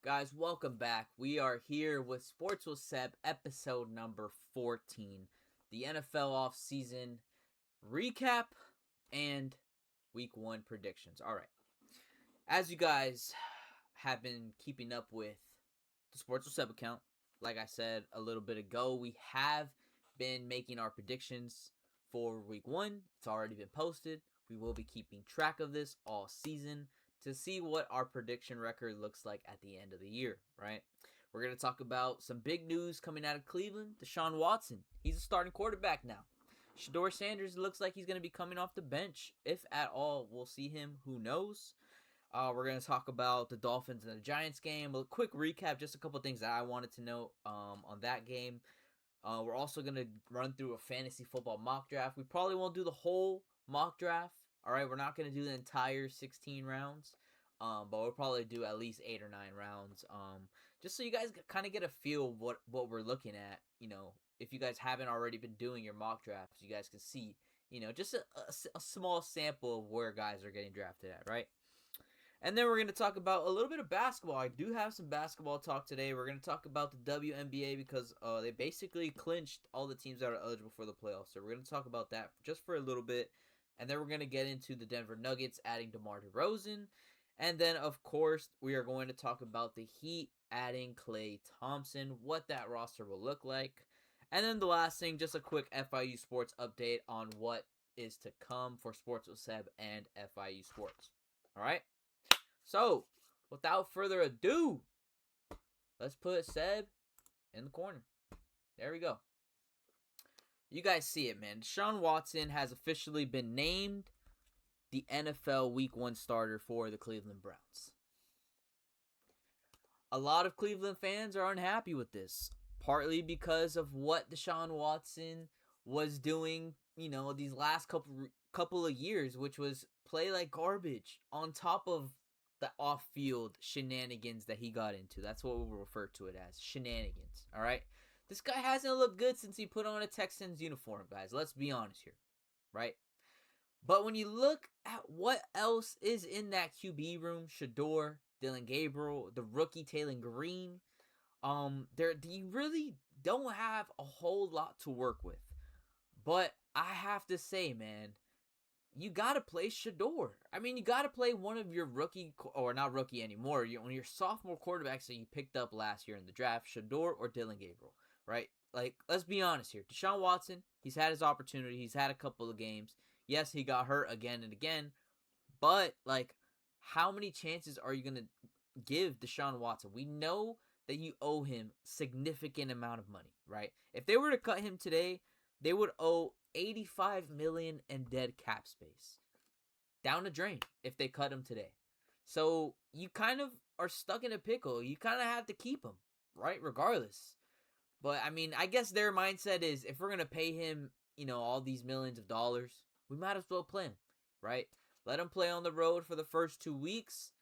Guys, welcome back. We are here with Sportswithseb episode number 14. The NFL offseason recap and week 1 predictions. All right. As you guys have been keeping up with the Sportswithseb account, like I said a little bit ago, we have been making our predictions for week 1. It's already been posted. We will be keeping track of this all season to see what our prediction record looks like at the end of the year, right? We're going to talk about some big news coming out of Cleveland. Deshaun Watson, he's a starting quarterback now. Shedeur Sanders looks like he's going to be coming off the bench. If at all, we'll see him. Who knows? We're going to talk about the Dolphins and the Giants game. A quick recap, just a couple things that I wanted to know on that game. We're also going to run through a fantasy football mock draft. We probably won't do the whole mock draft. All right, we're not going to do the entire 16 rounds, but we'll probably do at least 8 or 9 rounds, just so you guys kind of get a feel of what we're looking at. If you guys haven't already been doing your mock drafts, you guys can see, just a small sample of where guys are getting drafted at, right? And then we're going to talk about a little bit of basketball. I do have some basketball talk today. We're going to talk about the WNBA because they basically clinched all the teams that are eligible for the playoffs. So we're going to talk about that just for a little bit. And then we're going to get into the Denver Nuggets adding DeMar DeRozan. And then, of course, we are going to talk about the Heat adding Klay Thompson, what that roster will look like. And then the last thing, just a quick FIU sports update on what is to come for Sports with Seb and FIU Sports. All right? So, without further ado, let's put Seb in the corner. There we go. You guys see it, man. Deshaun Watson has officially been named the NFL Week 1 starter for the Cleveland Browns. A lot of Cleveland fans are unhappy with this, partly because of what Deshaun Watson was doing, these last couple of years, which was play like garbage on top of the off-field shenanigans that he got into. That's what we'll refer to it as, shenanigans, all right? This guy hasn't looked good since he put on a Texans uniform, guys. Let's be honest here, right? But when you look at what else is in that QB room, Shedeur, Dylan Gabriel, the rookie Taylor Green, you really don't have a whole lot to work with. But I have to say, man, you got to play Shedeur. I mean, you got to play one of your rookie, or not rookie anymore, one of your sophomore quarterbacks that you picked up last year in the draft, Shedeur or Dylan Gabriel. Right? Like, let's be honest here. Deshaun Watson, he's had his opportunity. He's had a couple of games. Yes, he got hurt again and again. But, how many chances are you going to give Deshaun Watson? We know that you owe him significant amount of money, right? If they were to cut him today, they would owe $85 million in dead cap space. Down the drain if they cut him today. So, you kind of are stuck in a pickle. You kind of have to keep him, right? Regardless. But, I mean, I guess their mindset is if we're going to pay him, all these millions of dollars, we might as well play him, right? Let him play on the road for the first 2 weeks.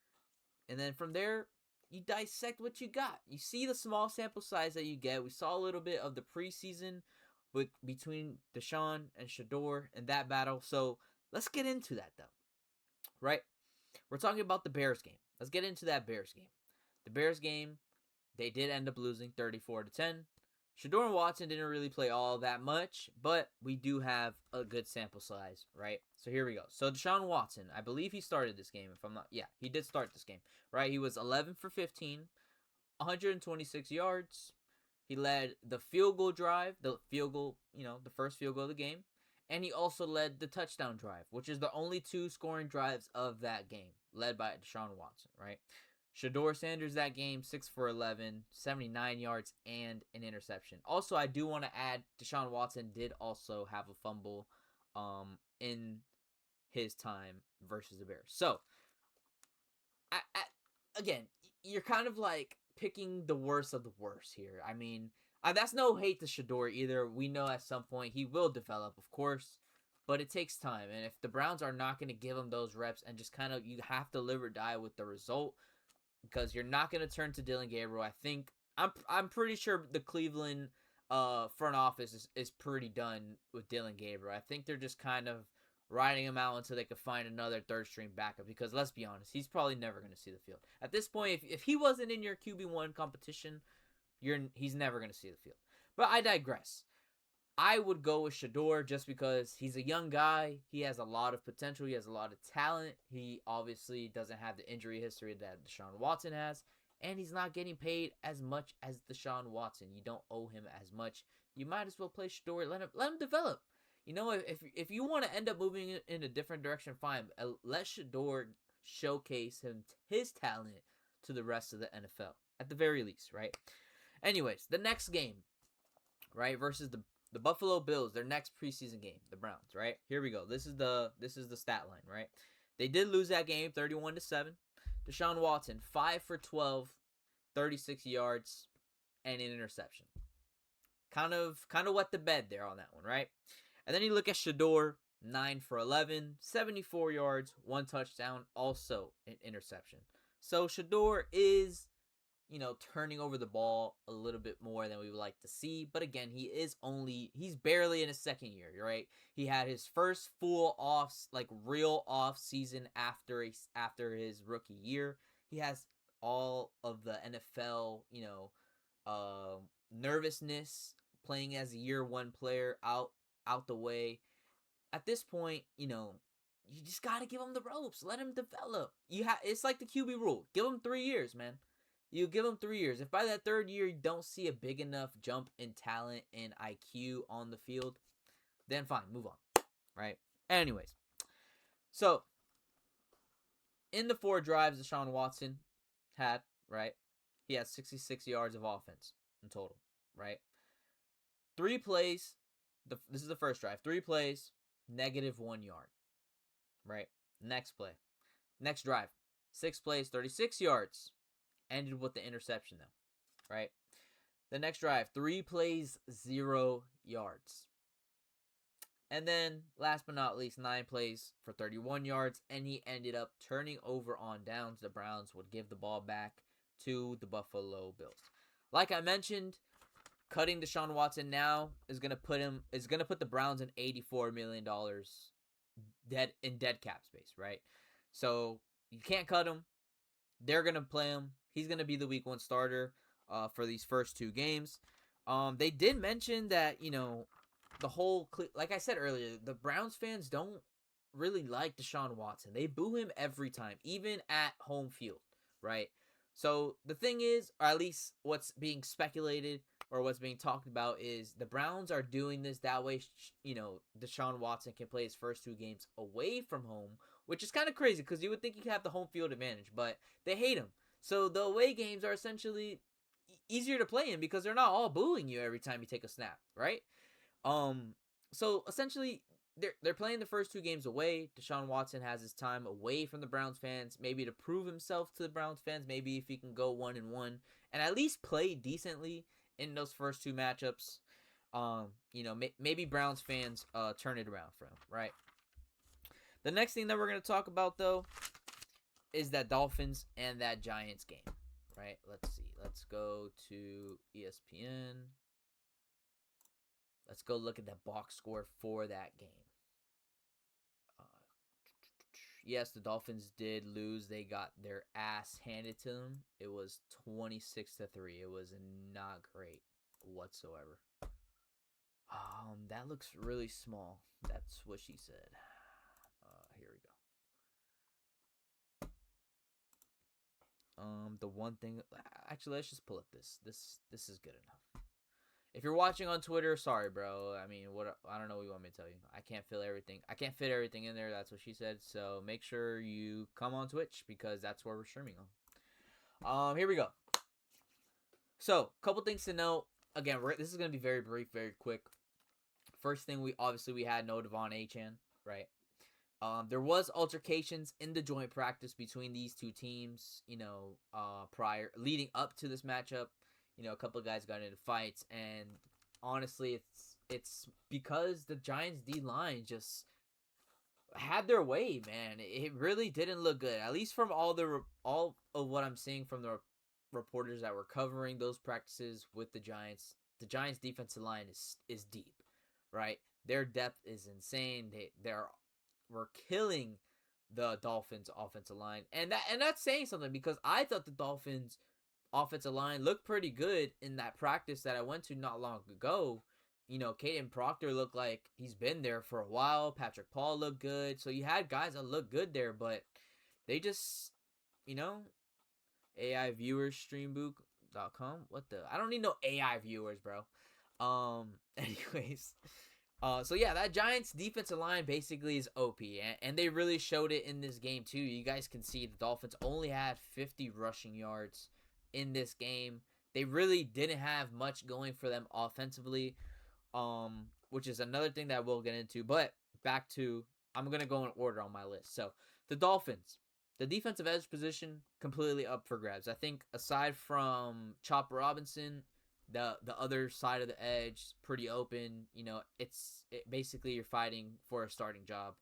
And then from there, you dissect what you got. You see the small sample size that you get. We saw a little bit of the preseason between Deshaun and Shedeur and that battle. So, let's get into that, though, right? We're talking about the Bears game. Let's get into that Bears game. The Bears game, they did end up losing 34-10. Shedeur and Watson didn't really play all that much, but we do have a good sample size, right? So here we go. So Deshaun Watson, I believe he started this game. He did start this game, right? He was 11 for 15, 126 yards. He led the field goal drive, the first field goal of the game, and he also led the touchdown drive, which is the only 2 scoring drives of that game, led by Deshaun Watson, right? Shedeur Sanders that game, 6 for 11, 79 yards, and an interception. Also, I do want to add, Deshaun Watson did also have a fumble in his time versus the Bears. So, again, you're kind of like picking the worst of the worst here. I mean, that's no hate to Shedeur either. We know at some point he will develop, of course, but it takes time. And if the Browns are not going to give him those reps and just kind of, you have to live or die with the result, because you're not going to turn to Dylan Gabriel. I think I'm pretty sure the Cleveland front office is pretty done with Dylan Gabriel. I think they're just kind of riding him out until they could find another third string backup. Because let's be honest, he's probably never going to see the field. At this point, if he wasn't in your QB1 competition, he's never going to see the field. But I digress. I would go with Shedeur just because he's a young guy. He has a lot of potential. He has a lot of talent. He obviously doesn't have the injury history that Deshaun Watson has. And he's not getting paid as much as Deshaun Watson. You don't owe him as much. You might as well play Shedeur. Let him develop. You know, if you want to end up moving in a different direction, fine. Let Shedeur showcase his talent to the rest of the NFL. At the very least, right? Anyways, the next game, right, versus the Buffalo Bills, their next preseason game, the Browns, right? Here we go. This is the stat line, right? They did lose that game 31-7. Deshaun Watson, 5 for 12, 36 yards, and an interception. Kind of wet the bed there on that one, right? And then you look at Shedeur, 9 for 11, 74 yards, 1 touchdown, also an interception. So Shedeur is, turning over the ball a little bit more than we would like to see. But again, he's barely in his second year, right? He had his first full real off season after his rookie year. He has all of the NFL, nervousness playing as a year one player out the way. At this point, you just got to give him the ropes. Let him develop. It's like the QB rule. Give him 3 years, man. You give him 3 years. If by that third year you don't see a big enough jump in talent and IQ on the field, then fine, move on, right? Anyways, so in the 4 drives Deshaun Watson had, right, he had 66 yards of offense in total, right? 3 plays, this is the first drive, 3 plays, -1 yard, right? Next play, next drive, 6 plays, 36 yards. Ended with the interception, though, right? The next drive, 3 plays, 0 yards. And then, last but not least, 9 plays for 31 yards, and he ended up turning over on downs. The Browns would give the ball back to the Buffalo Bills. Like I mentioned, cutting Deshaun Watson now is gonna put the Browns in $84 million dead cap space, right? So you can't cut him. They're gonna play him. He's going to be the week 1 starter for these first 2 games. They did mention that, the whole, like I said earlier, the Browns fans don't really like Deshaun Watson. They boo him every time, even at home field, right? So the thing is, or at least what's being speculated or what's being talked about is the Browns are doing this that way, Deshaun Watson can play his first 2 games away from home, which is kind of crazy because you would think you could have the home field advantage, but they hate him. So the away games are essentially easier to play in because they're not all booing you every time you take a snap, right? So essentially they're playing the first 2 games away. Deshaun Watson has his time away from the Browns fans, maybe to prove himself to the Browns fans, maybe if he can go 1-1 and at least play decently in those first 2 matchups. Maybe Browns fans turn it around for him, right? The next thing that we're going to talk about, though, is that Dolphins and that Giants game, right? Let's see. Let's go to ESPN. Let's go look at the box score for that game. Yes, the Dolphins did lose. They got their ass handed to them. It was 26-3. It was not great whatsoever. That looks really small. That's what she said. Here we go. The one thing, actually, let's just pull up this. This is good enough. If you're watching on Twitter, sorry, bro. I mean, I don't know what you want me to tell you. I can't fit everything in there. That's what she said. So make sure you come on Twitch because that's where we're streaming on. Here we go. So, couple things to note. Again, this is gonna be very brief, very quick. First thing, we had no Devon Achane, right? There was altercations in the joint practice between these 2 teams, leading up to this matchup. A couple of guys got into fights, and honestly, it's because the Giants D-line just had their way, man. It really didn't look good, at least from all of what I'm seeing from the reporters that were covering those practices with the Giants. The Giants' defensive line is deep, right? Their depth is insane. They're were killing the Dolphins offensive line. And that's saying something, because I thought the Dolphins offensive line looked pretty good in that practice that I went to not long ago. Caden Proctor looked like he's been there for a while. Patrick Paul looked good. So you had guys that looked good there, but they just, you know, AI viewers, streambook.com. What the? I don't need no AI viewers, bro. Anyways. So yeah, that Giants defensive line basically is OP, and they really showed it in this game too. You guys can see the Dolphins only had 50 rushing yards in this game. They really didn't have much going for them offensively, which is another thing that we'll get into. But back to, I'm gonna go in order on my list. So the Dolphins, the defensive edge position, completely up for grabs. I think aside from Chop Robinson, the other side of the edge pretty open. Basically you're fighting for a starting job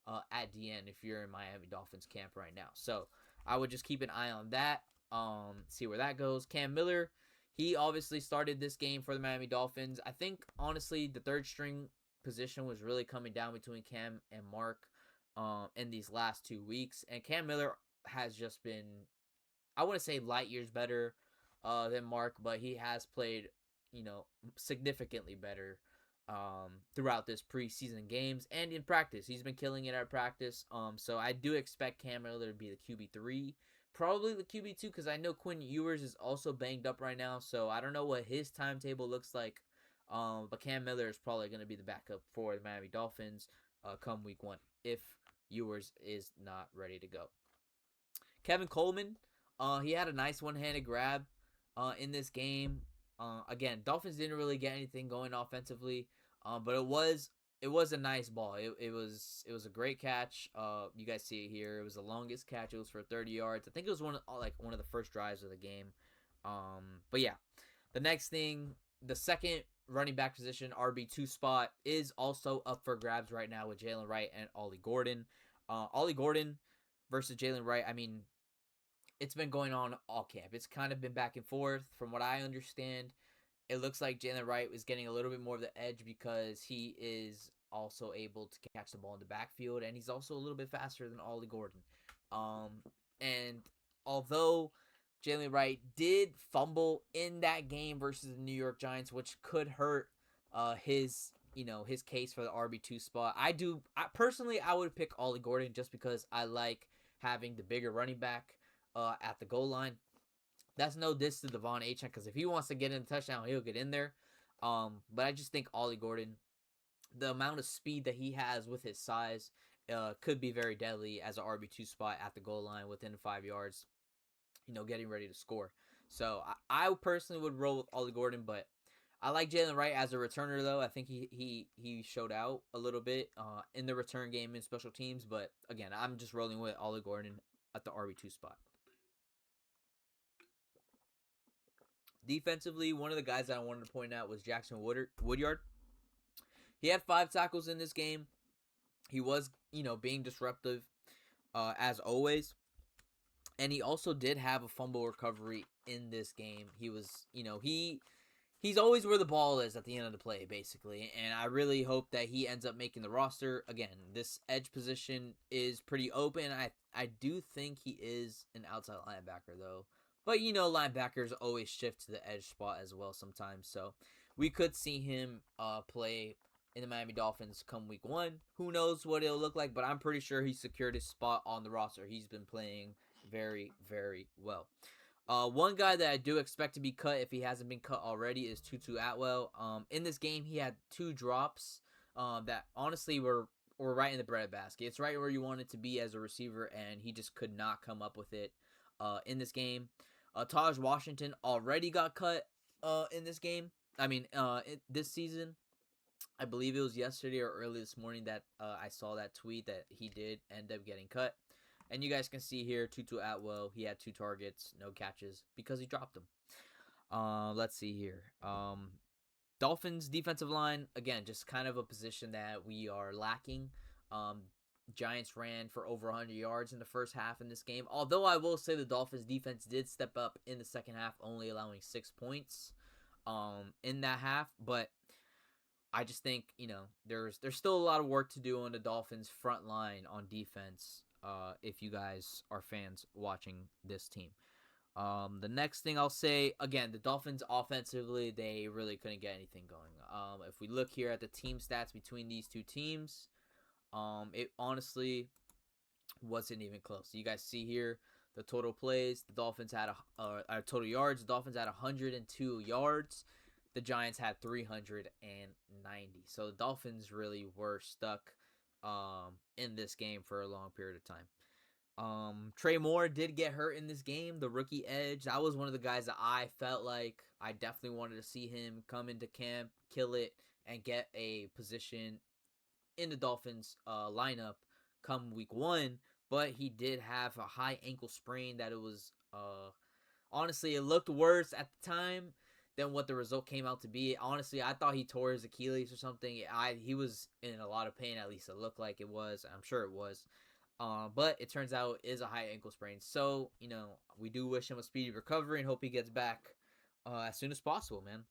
at DN if you're in Miami Dolphins camp right now. So I would just keep an eye on that. See where that goes. Cam Miller, he obviously started this game for the Miami Dolphins. I think honestly the third string position was really coming down between Cam and Mark in these last 2 weeks, and Cam Miller has just been, I wouldn't say light years better than Mark, but he has played, significantly better throughout this preseason games and in practice. He's been killing it at practice. So I do expect Cam Miller to be the QB3, probably the QB2, because I know Quinn Ewers is also banged up right now. So I don't know what his timetable looks like. But Cam Miller is probably going to be the backup for the Miami Dolphins come week 1 if Ewers is not ready to go. Kevin Coleman, he had a nice one-handed grab in this game. Again, Dolphins didn't really get anything going offensively, but it was a nice ball. It was a great catch. You guys see it here. It was the longest catch. It was for 30 yards. I think it was one of the first drives of the game. But yeah, the next thing, the second running back position, RB2 spot, is also up for grabs right now with Jalen Wright and Ollie Gordon. Ollie Gordon versus Jalen Wright. I mean, it's been going on all camp. It's kind of been back and forth. From what I understand, it looks like Jalen Wright was getting a little bit more of the edge because he is also able to catch the ball in the backfield, and he's also a little bit faster than Ollie Gordon. And although Jalen Wright did fumble in that game versus the New York Giants, which could hurt his case for the RB2 spot, I personally would pick Ollie Gordon just because I like having the bigger running back at the goal line. That's no diss to Devon Achane, because if he wants to get in a touchdown, he'll get in there. But I just think Ollie Gordon, the amount of speed that he has with his size, could be very deadly as an RB2 spot at the goal line within 5 yards, getting ready to score. So I personally would roll with Ollie Gordon, but I like Jalen Wright as a returner, though. I think he showed out a little bit in the return game in special teams. But again, I'm just rolling with Ollie Gordon at the RB2 spot. Defensively, one of the guys that I wanted to point out was Jackson Woodyard. He had 5 tackles in this game. He was, being disruptive as always. And he also did have a fumble recovery in this game. He was, he's always where the ball is at the end of the play, basically. And I really hope that he ends up making the roster. Again, this edge position is pretty open. I do think he is an outside linebacker, though. But, linebackers always shift to the edge spot as well sometimes. So we could see him play in the Miami Dolphins come week 1. Who knows what it'll look like, but I'm pretty sure he secured his spot on the roster. He's been playing very, very well. One guy that I do expect to be cut if he hasn't been cut already is Tutu Atwell. In this game, he had 2 drops that honestly were right in the breadbasket. It's right where you want it to be as a receiver, and he just could not come up with it in this game. Taj Washington already got cut in this game. This season. I believe it was yesterday or early this morning that I saw that tweet that he did end up getting cut. And you guys can see here, Tutu Atwell, he had 2 targets, no catches, because he dropped them. Let's see here. Dolphins defensive line, again, just kind of a position that we are lacking. Giants ran for over 100 yards in the first half in this game. Although I will say the Dolphins defense did step up in the second half, only allowing 6 points in that half. But I just think, there's still a lot of work to do on the Dolphins front line on defense. If you guys are fans watching this team. The next thing I'll say, again, the Dolphins offensively, they really couldn't get anything going. If we look here at the team stats between these two teams, it honestly wasn't even close. So you guys see here the total plays. The Dolphins had total yards. The Dolphins had 102 yards. The Giants had 390. So the Dolphins really were stuck in this game for a long period of time. Trey Moore did get hurt in this game, the rookie edge. That was one of the guys that I felt like I definitely wanted to see him come into camp, kill it, and get a position in the Dolphins lineup come week 1. But he did have a high ankle sprain that it was, honestly, it looked worse at the time than what the result came out to be. Honestly, I thought he tore his Achilles or something. He was in a lot of pain, at least it looked like it was. I'm sure it was. But it turns out it is a high ankle sprain. So, we do wish him a speedy recovery and hope he gets back as soon as possible, man.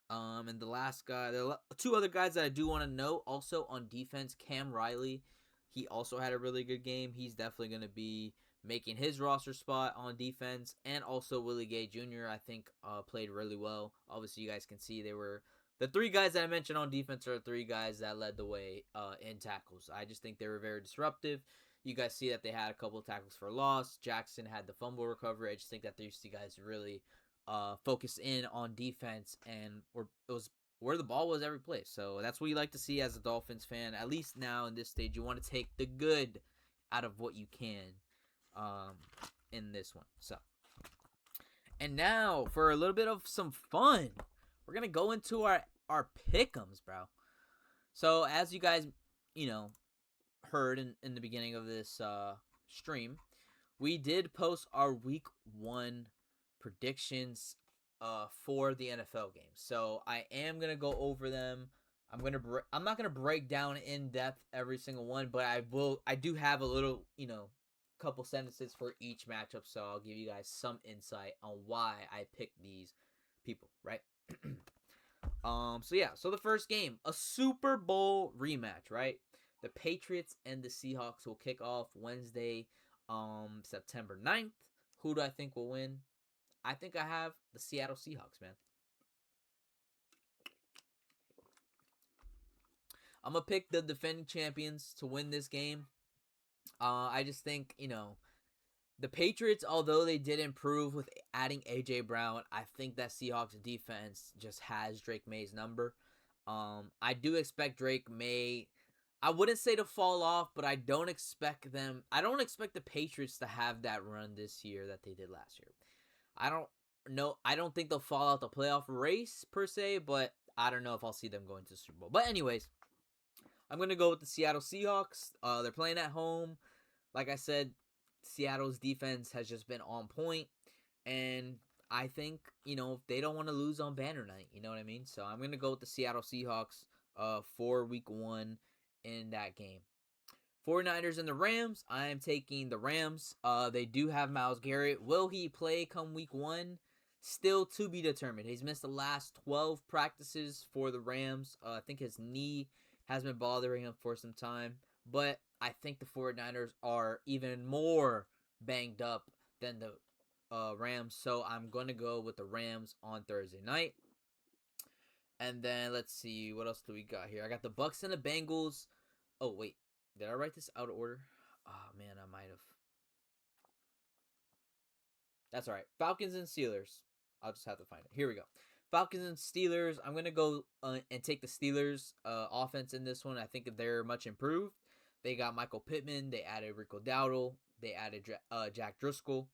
And the last guy, there are 2 other guys that I do want to note also on defense. Cam Riley, he also had a really good game. He's definitely going to be making his roster spot on defense. And also Willie Gay Jr., I think, played really well. Obviously, you guys can see they were the 3 guys that I mentioned on defense are 3 guys that led the way in tackles. I just think they were very disruptive. You guys see that they had a couple of tackles for loss. Jackson had the fumble recovery. I just think that these 2 guys really focused in on defense and it was where the ball was every play. So that's what you like to see as a Dolphins fan. At least now in this stage, you want to take the good out of what you can in this one. So, and now for a little bit of some fun. We're going to go into our pick'ems, bro. So, as you guys, heard in the beginning of this stream, we did post our week 1 predictions for the NFL games. So, I am going to go over them. I'm not going to break down in depth every single one, but I do have a little, couple sentences for each matchup, so I'll give you guys some insight on why I picked these people, right? So the first game, a Super Bowl rematch, right? The Patriots and the Seahawks will kick off Wednesday, September 9th. Who do I think will win? I think I have the Seattle Seahawks, man. I'm going to pick the defending champions to win this game. I just think, the Patriots, although they did improve with adding A.J. Brown, I think that Seahawks defense just has Drake May's number. I do expect Drake May, I wouldn't say to fall off, but I don't expect the Patriots to have that run this year that they did last year. I don't think they'll fall out the playoff race per se, but I don't know if I'll see them going to the Super Bowl. But anyways, I'm going to go with the Seattle Seahawks. They're playing at home. Like I said, Seattle's defense has just been on point, and I think, they don't want to lose on banner night, you know what I mean? So I'm going to go with the Seattle Seahawks for week 1 in that game. 49ers and the Rams, I am taking the Rams. They do have Myles Garrett. Will he play come week 1? Still to be determined. He's missed the last 12 practices for the Rams. I think his knee has been bothering him for some time, but I think the 49ers are even more banged up than the Rams, so I'm going to go with the Rams on Thursday night. And then let's see, what else do we got here? I got the Bucks and the Bengals. Oh, wait. Did I write this out of order? Oh, man, I might have. That's all right. Falcons and Steelers. I'll just have to find it. Here we go. Falcons and Steelers. I'm going to go and take the Steelers offense in this one. I think they're much improved. They got Michael Pittman. They added Rico Dowdle. They added Jack Driscoll.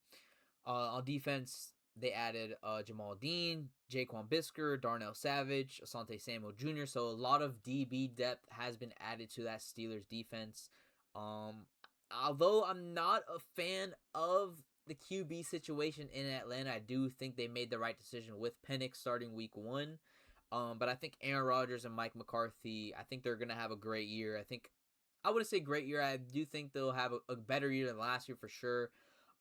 On defense, they added Jamal Dean, Jaquan Brisker, Darnell Savage, Asante Samuel Jr. So a lot of DB depth has been added to that Steelers defense. Although I'm not a fan of the QB situation in Atlanta, I do think they made the right decision with Penix starting week 1. But I think Aaron Rodgers and Mike McCarthy, I think they're going to have a great year. I wouldn't say great year. I do think they'll have a better year than last year for sure.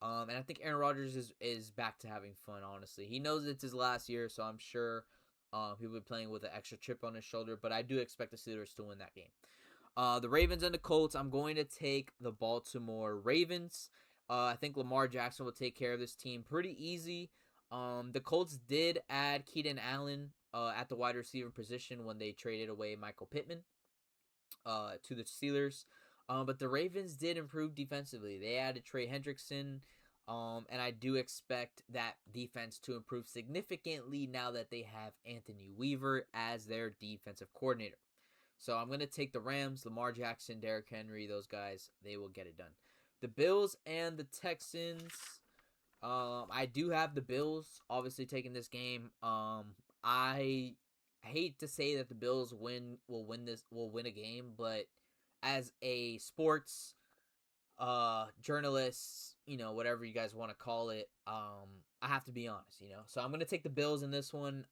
And I think Aaron Rodgers is back to having fun, honestly. He knows it's his last year, so I'm sure He'll be playing with an extra chip on his shoulder, but I do expect the Steelers to win that game. The Ravens and the Colts, I'm going to take the Baltimore Ravens. I think Lamar Jackson will take care of this team pretty easy. The Colts did add Keenan Allen at the wide receiver position when they traded away Michael Pittman to the Steelers. But the Ravens did improve defensively. They added Trey Hendrickson, and I do expect that defense to improve significantly now that they have Anthony Weaver as their defensive coordinator. So I'm going to take the Rams, Lamar Jackson, Derrick Henry, those guys, they will get it done. The Bills and the Texans, I do have the Bills obviously taking this game. I hate to say that the Bills will win a game, but as a sports journalist, whatever you guys want to call it, I have to be honest. So I'm going to take the Bills in this one.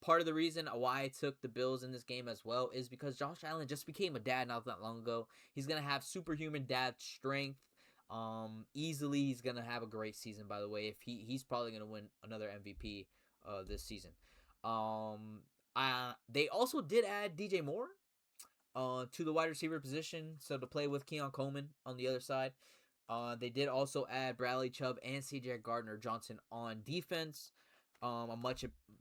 Part of the reason why I took the Bills in this game as well is because Josh Allen just became a dad not that long ago. He's going to have superhuman dad strength. Easily he's going to have a great season, by the way. If he's probably going to win another MVP this season. They also did add DJ Moore to the wide receiver position, so to play with Keon Coleman on the other side. They did also add Bradley Chubb and C.J. Gardner-Johnson on defense. A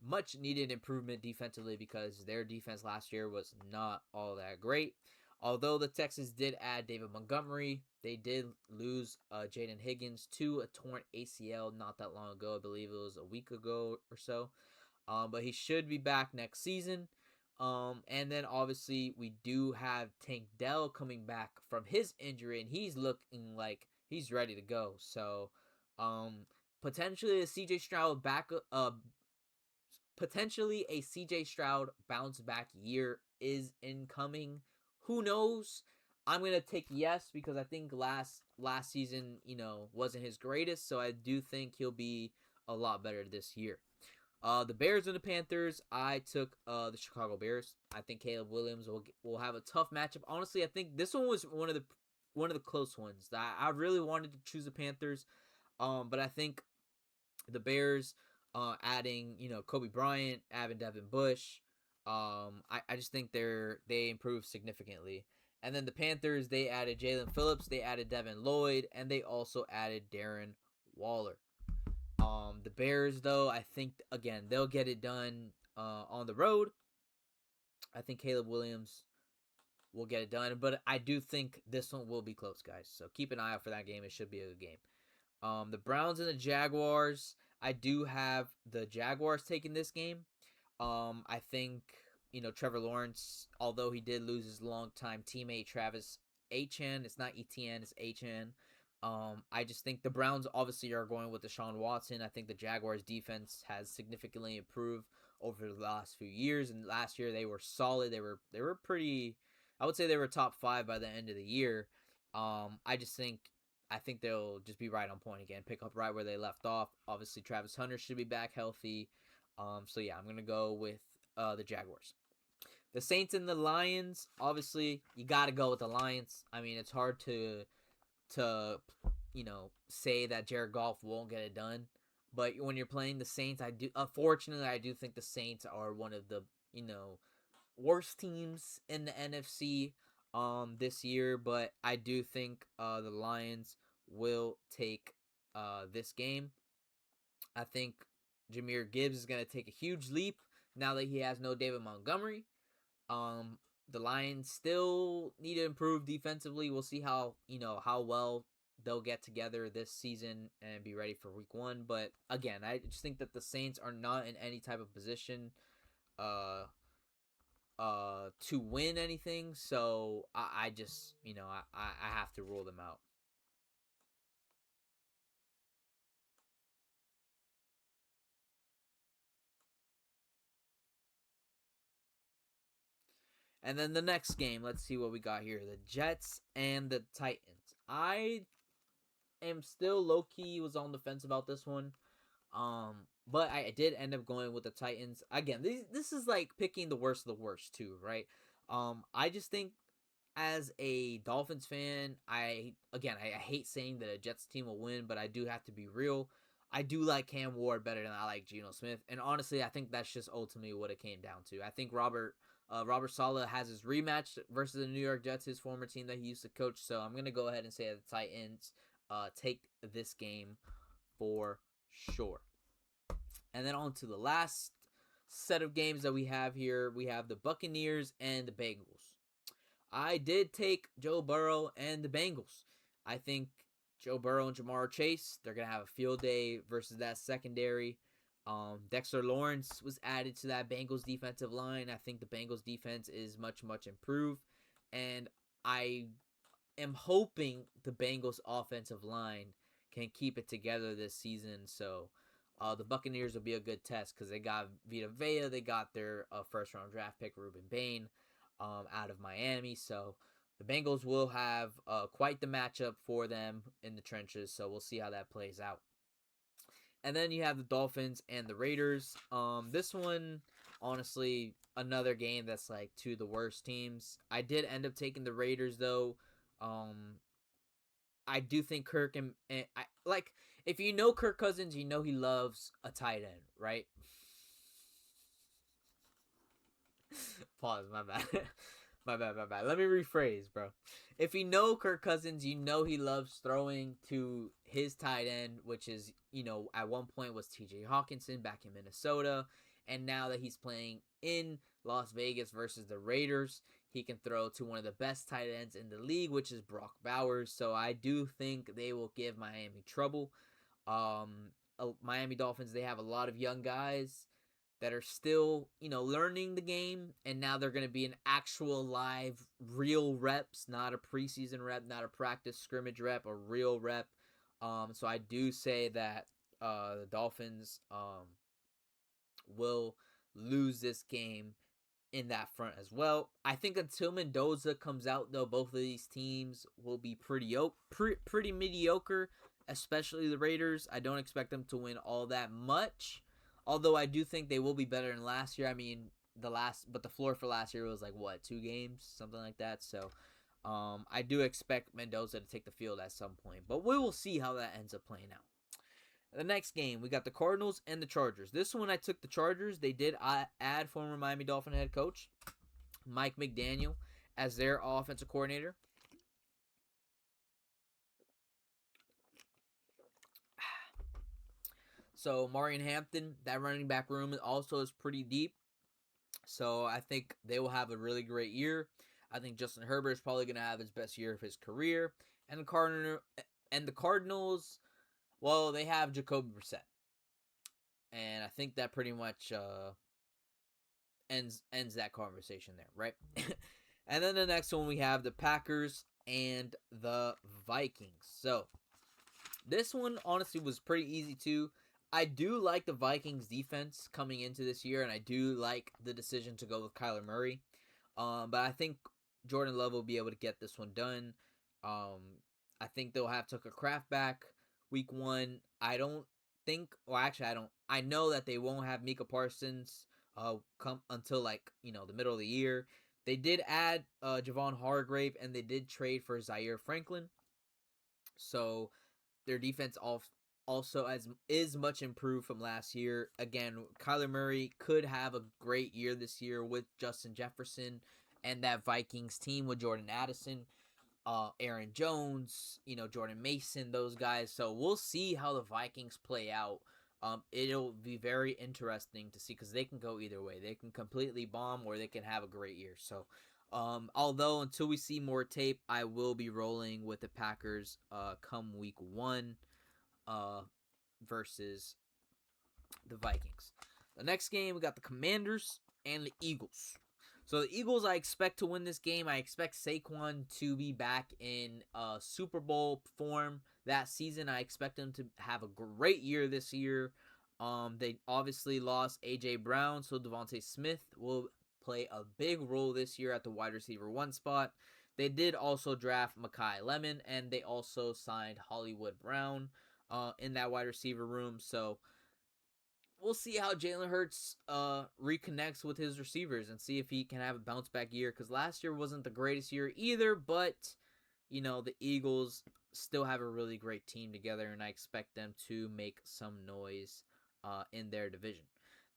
much needed improvement defensively because their defense last year was not all that great. Although the Texans did add David Montgomery, they did lose Jaden Higgins to a torn ACL not that long ago. I believe it was a week ago or so. But he should be back next season. And then obviously we do have Tank Dell coming back from his injury, and he's looking like he's ready to go. So, potentially a CJ Stroud bounce back year is incoming. Who knows? I'm gonna take yes because I think last season, wasn't his greatest, so I do think he'll be a lot better this year. The Bears and the Panthers, I took the Chicago Bears. I think Caleb Williams will have a tough matchup. Honestly, I think this one was one of the close ones. I really wanted to choose the Panthers, but I think the Bears, adding Kobe Bryant, adding Devin Bush, I just think they improved significantly. And then the Panthers, they added Jalen Phillips, they added Devin Lloyd, and they also added Darren Waller. The Bears, though, I think, again, they'll get it done on the road. I think Caleb Williams will get it done, but I do think this one will be close, guys. So keep an eye out for that game. It should be a good game. The Browns and the Jaguars, I do have the Jaguars taking this game. I think, Trevor Lawrence, although he did lose his longtime teammate Travis Etienne, it's not Etienne, it's Etienne. I just think the Browns obviously are going with Deshaun Watson. I think the Jaguars defense has significantly improved over the last few years, and last year they were solid. They were pretty. I would say they were top 5 by the end of the year. I think they'll just be right on point again, pick up right where they left off. Obviously, Travis Hunter should be back healthy. So yeah, I'm gonna go with the Jaguars. The Saints and the Lions. Obviously, you gotta go with the Lions. I mean, it's hard to say that Jared Goff won't get it done. But when you're playing the Saints, unfortunately, I do think the Saints are one of the, worst teams in the NFC this year. But I do think the Lions will take this game. I think Jahmyr Gibbs is going to take a huge leap now that he has no David Montgomery. The Lions still need to improve defensively. We'll see how well they'll get together this season and be ready for week 1. But again, I just think that the Saints are not in any type of position to win anything. So I just, I have to rule them out. And then the next game, let's see what we got here. The Jets and the Titans. I am still low-key was on the fence about this one. But I did end up going with the Titans. Again, this is like picking the worst of the worst too, right? I just think as a Dolphins fan, I hate saying that a Jets team will win, but I do have to be real. I do like Cam Ward better than I like Geno Smith, and honestly, I think that's just ultimately what it came down to. I think Robert Saleh has his rematch versus the New York Jets, his former team that he used to coach. So I'm gonna go ahead and say that the Titans take this game for sure. And then on to the last set of games that we have here. We have the Buccaneers and the Bengals. I did take Joe Burrow and the Bengals. I think Joe Burrow and Jamar Chase, they're going to have a field day versus that secondary. Dexter Lawrence was added to that Bengals defensive line. I think the Bengals defense is much, much improved. And I am hoping the Bengals offensive line can keep it together this season. So the Buccaneers will be a good test because they got Vita Vea. They got their first-round draft pick, Ruben Bain, out of Miami. So the Bengals will have quite the matchup for them in the trenches. So we'll see how that plays out. And then you have the Dolphins and the Raiders. This one, honestly, another game that's like two of the worst teams. I did end up taking the Raiders, though. I do think Kirk and I like if you know Kirk Cousins, you know he loves a tight end, right? Pause, my bad. my bad. Let me rephrase, bro. If you know Kirk Cousins, you know he loves throwing to his tight end, which is, at one point was TJ Hawkinson back in Minnesota. And now that he's playing in Las Vegas versus the Raiders, he can throw to one of the best tight ends in the league, which is Brock Bowers. So I do think they will give Miami trouble. Miami Dolphins, they have a lot of young guys that are still, learning the game. And now they're going to be an actual live, real reps, not a preseason rep, not a practice scrimmage rep, a real rep. So I do say that the Dolphins will lose this game in that front as well. I think until Mendoza comes out, though, both of these teams will be pretty mediocre, especially the Raiders. I don't expect them to win all that much, although I do think they will be better than last year. I mean, but the floor for last year was like, what, 2 games? Something like that. So I do expect Mendoza to take the field at some point, but we will see how that ends up playing out. The next game, we got the Cardinals and the Chargers. This one I took the Chargers. They did add former Miami Dolphin head coach Mike McDaniel as their offensive coordinator. So Marion Hampton, that running back room also is pretty deep. So I think they will have a really great year. I think Justin Herbert is probably going to have his best year of his career. And the Cardinals, well, they have Jacoby Brissett. And I think that pretty much ends that conversation there, right? And then the next one we have the Packers and the Vikings. So this one honestly was pretty easy too. I do like the Vikings defense coming into this year, and I do like the decision to go with Kyler Murray. But I think Jordan Love will be able to get this one done. I think they'll have Tucker Kraft back week 1. I don't think, or actually I don't. I know that they won't have Micah Parsons come until the middle of the year. They did add Javon Hargrave, and they did trade for Zaire Franklin. So their defense also is much improved from last year. Again, Kyler Murray could have a great year this year with Justin Jefferson and that Vikings team with Jordan Addison, Aaron Jones, Jordan Mason, those guys. So we'll see how the Vikings play out. It'll be very interesting to see because they can go either way. They can completely bomb or they can have a great year. So although until we see more tape, I will be rolling with the Packers come week 1 versus the Vikings. The next game, we got the Commanders and the Eagles. So the Eagles, I expect to win this game. I expect Saquon to be back in Super Bowl form that season. I expect them to have a great year this year. They obviously lost A.J. Brown, so Devontae Smith will play a big role this year at the wide receiver 1 spot. They did also draft Mekhi Lemon, and they also signed Hollywood Brown in that wide receiver room. So we'll see how Jalen Hurts reconnects with his receivers and see if he can have a bounce back year. Because last year wasn't the greatest year either, but the Eagles still have a really great team together, and I expect them to make some noise in their division.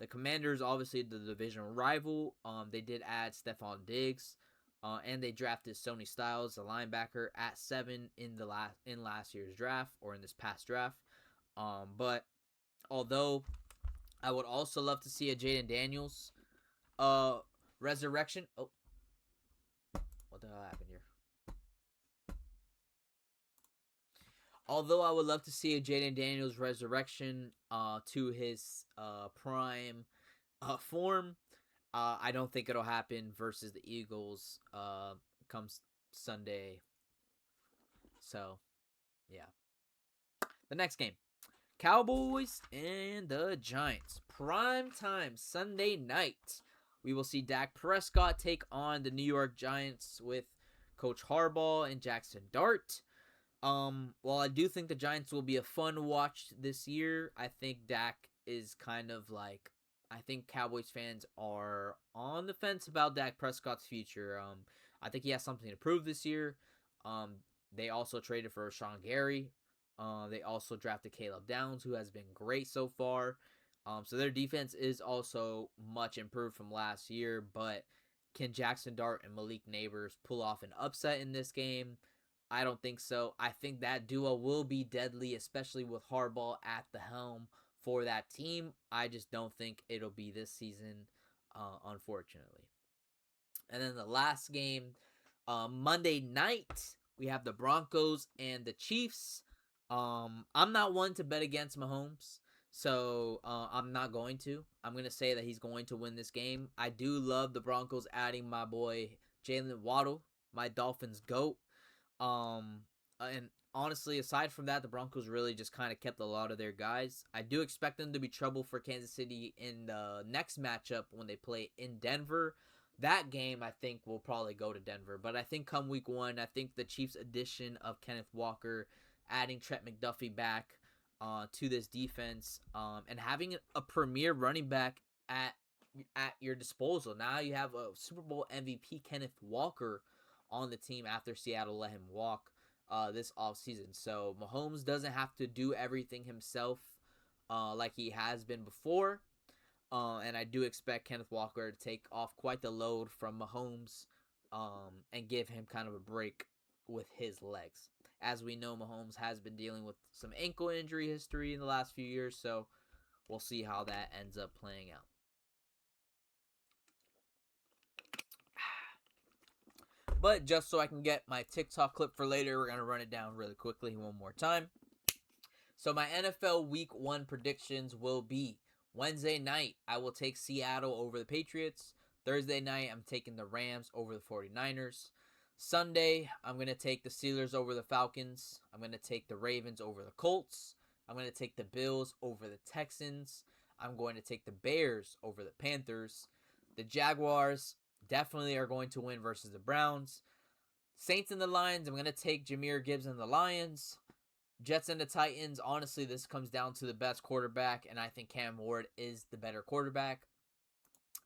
The Commanders, obviously the division rival. They did add Stephon Diggs, and they drafted Sony Styles, the linebacker, at 7 in last year's draft, or in this past draft. But although I would also love to see a Jaden Daniels resurrection. Oh, what the hell happened here? Although I would love to see a Jaden Daniels resurrection to his prime form, I don't think it'll happen versus the Eagles comes Sunday. So, yeah. The next game, Cowboys and the Giants. Prime time Sunday night. We will see Dak Prescott take on the New York Giants with Coach Harbaugh and Jackson Dart. While I do think the Giants will be a fun watch this year, I think Dak is kind of like, I think Cowboys fans are on the fence about Dak Prescott's future. I think he has something to prove this year. They also traded for Sean Gary. They also drafted Caleb Downs, who has been great so far. So their defense is also much improved from last year, but can Jackson Dart and Malik Neighbors pull off an upset in this game? I don't think so. I think that duo will be deadly, especially with Harbaugh at the helm for that team. I just don't think it'll be this season, unfortunately. And then the last game, Monday night, we have the Broncos and the Chiefs. I'm not one to bet against Mahomes, so I'm not going to. I'm going to say that he's going to win this game. I do love the Broncos adding my boy Jalen Waddle, my Dolphins GOAT. And honestly, aside from that, the Broncos really just kind of kept a lot of their guys. I do expect them to be trouble for Kansas City in the next matchup when they play in Denver. That game, I think, will probably go to Denver. But I think come week 1, I think the Chiefs' addition of Kenneth Walker, adding Trent McDuffie back to this defense, and having a premier running back at your disposal. Now you have a Super Bowl MVP Kenneth Walker on the team after Seattle let him walk this offseason. So Mahomes doesn't have to do everything himself like he has been before. And I do expect Kenneth Walker to take off quite the load from Mahomes and give him kind of a break with his legs. As we know, Mahomes has been dealing with some ankle injury history in the last few years, so we'll see how that ends up playing out. But just so I can get my TikTok clip for later, we're going to run it down really quickly one more time. So my NFL Week 1 predictions will be Wednesday night, I will take Seattle over the Patriots. Thursday night, I'm taking the Rams over the 49ers. Sunday, I'm going to take the Steelers over the Falcons. I'm going to take the Ravens over the Colts. I'm going to take the Bills over the Texans. I'm going to take the Bears over the Panthers. The Jaguars definitely are going to win versus the Browns. Saints and the Lions, I'm going to take Jahmyr Gibbs and the Lions. Jets and the Titans, honestly, this comes down to the best quarterback, and I think Cam Ward is the better quarterback.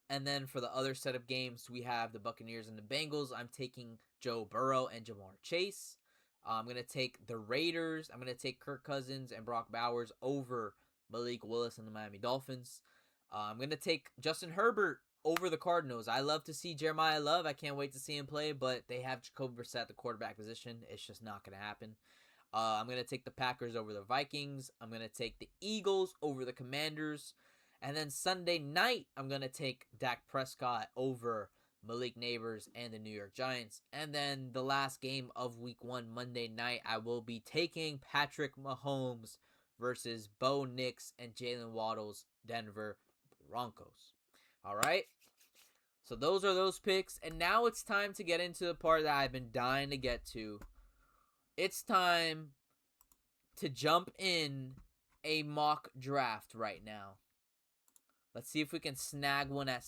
And then for the other set of games, we have the Buccaneers and the Bengals. I'm taking Joe Burrow and Jamar Chase. I'm going to take the Raiders. I'm going to take Kirk Cousins and Brock Bowers over Malik Willis and the Miami Dolphins. I'm going to take Justin Herbert over the Cardinals. I love to see Jeremiah Love. I can't wait to see him play, but they have Jacoby Brissett at the quarterback position. It's just not going to happen. I'm going to take the Packers over the Vikings. I'm going to take the Eagles over the Commanders. And then Sunday night, I'm going to take Dak Prescott over Malik Neighbors and the New York Giants. And then the last game of Week 1, Monday night, I will be taking Patrick Mahomes versus Bo Nix and Jalen Waddle's Denver Broncos. All right? So those are those picks. And now it's time to get into the part that I've been dying to get to. It's time to jump in a mock draft right now. Let's see if we can snag one that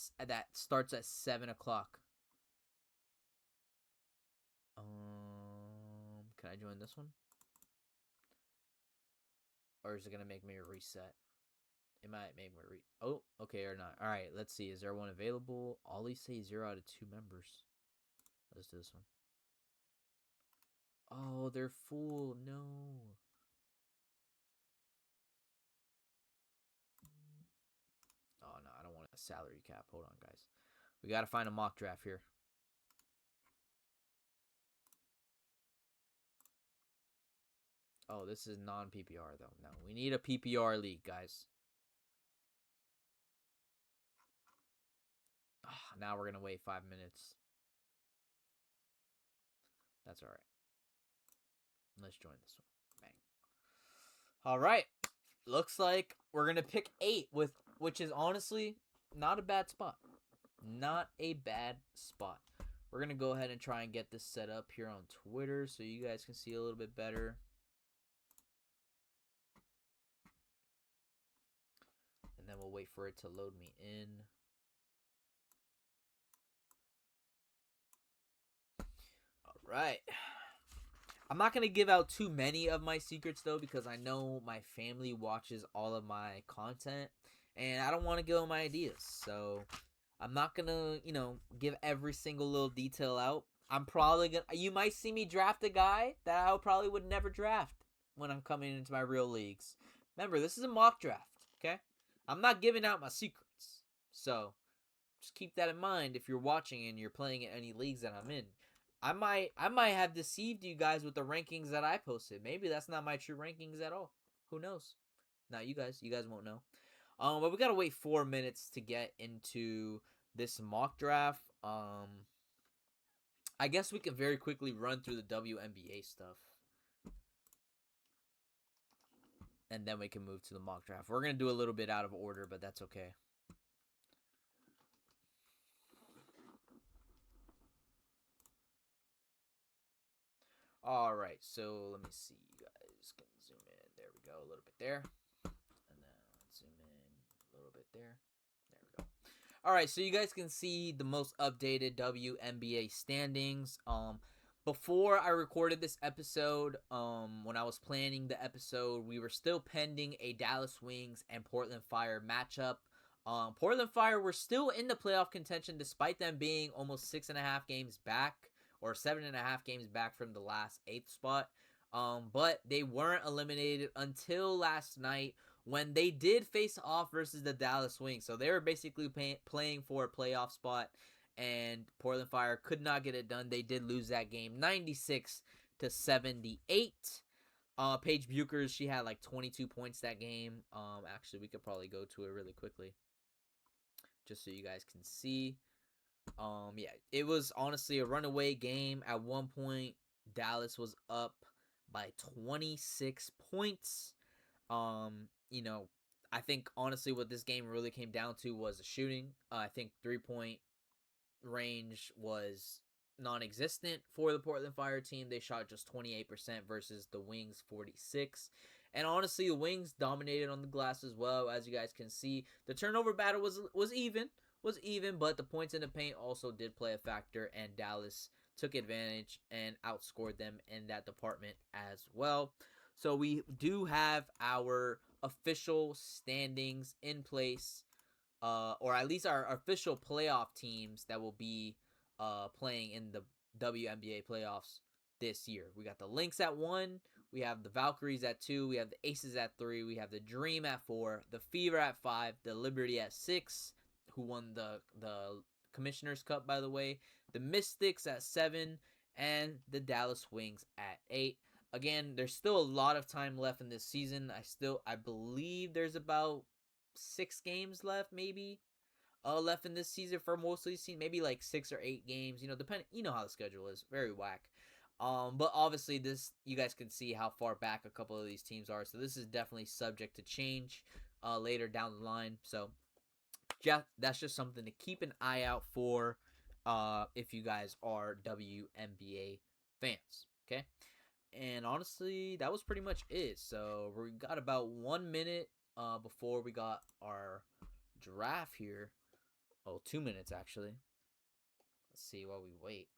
starts at 7 o'clock. Can I join this one? Or is it going to make me reset? It might make me oh, okay, or not. All right, let's see. Is there one available? Ollie say 0 out of 2 members. Let's do this one. Oh, they're full. No. Oh no, I don't want a salary cap. Hold on, guys. We gotta find a mock draft here. Oh, this is non PPR though. No, we need a PPR league, guys. Oh, now we're gonna wait 5 minutes. That's all right. Let's join this one. Bang. All right. Looks like we're gonna pick 8 with, which is honestly not a bad spot. Not a bad spot. We're gonna go ahead and try and get this set up here on Twitter so you guys can see a little bit better. And then we'll wait for it to load me in. All right. I'm not going to give out too many of my secrets, though, because I know my family watches all of my content, and I don't want to give them my ideas. So I'm not going to, give every single little detail out. I'm probably going to, you might see me draft a guy that I probably would never draft when I'm coming into my real leagues. Remember, this is a mock draft, okay? I'm not giving out my secrets. So just keep that in mind if you're watching and you're playing in any leagues that I'm in. I might have deceived you guys with the rankings that I posted. Maybe that's not my true rankings at all. Who knows? Not you guys. You guys won't know. But we gotta wait 4 minutes to get into this mock draft. I guess we can very quickly run through the WNBA stuff, and then we can move to the mock draft. We're gonna do a little bit out of order, but that's okay. All right, so let me see. You guys can zoom in. There we go, a little bit there, and then let's zoom in a little bit there. There we go. All right, so you guys can see the most updated WNBA standings. Before I recorded this episode, when I was planning the episode, we were still pending a Dallas Wings and Portland Fire matchup. Portland Fire were still in the playoff contention despite them being almost 6.5 games back, or 7.5 games back from the last 8th spot. But they weren't eliminated until last night when they did face off versus the Dallas Wings. So they were basically playing for a playoff spot, and Portland Fire could not get it done. They did lose that game 96-78. Paige Buchers, she had like 22 points that game. Actually, we could probably go to it really quickly just so you guys can see. Yeah, it was honestly a runaway game. At one point, Dallas was up by 26 points. You know, I think honestly what this game really came down to was the shooting. I think 3-point range was non-existent for the Portland Fire team. They shot just 28% versus the Wings 46. And honestly, the Wings dominated on the glass as well, as you guys can see. The turnover battle was even, but the points in the paint also did play a factor, and Dallas took advantage and outscored them in that department as well. So we do have our official standings in place, or at least our official playoff teams that will be playing in the WNBA playoffs this year. We got the Lynx at 1, we have the Valkyries at 2, we have the Aces at 3, we have the Dream at 4, the Fever at 5, the Liberty at 6, who won the Commissioner's Cup, by the way, the Mystics at 7, and the Dallas Wings at 8. Again, there's still a lot of time left in this season. I believe there's about 6 games left, maybe, left in this season for most of these teams. Maybe like 6 or 8 games. Depending. You know how the schedule is, very whack. But obviously, this, you guys can see how far back a couple of these teams are. So this is definitely subject to change later down the line. So yeah, that's just something to keep an eye out for if you guys are WNBA fans. Okay. And honestly, that was pretty much it. So we got about 1 minute before we got our draft here. Oh, 2 minutes actually. Let's see while we wait.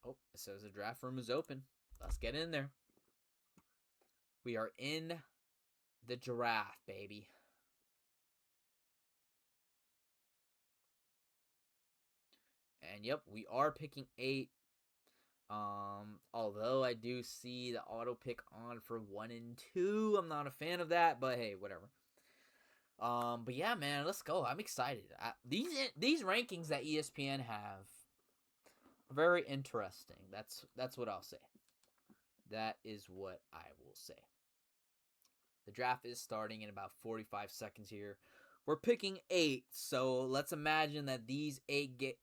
Oh, it says the draft room is open. Let's get in there. We are in the draft, baby. And yep, we are picking 8. Although I do see the auto pick on for 1 and 2. I'm not a fan of that, but hey, whatever. But yeah, man, let's go. I'm excited. These rankings that ESPN have very interesting. That's what I'll say. That is what I will say. The draft is starting in about 45 seconds here. We're picking 8, so let's imagine that these 8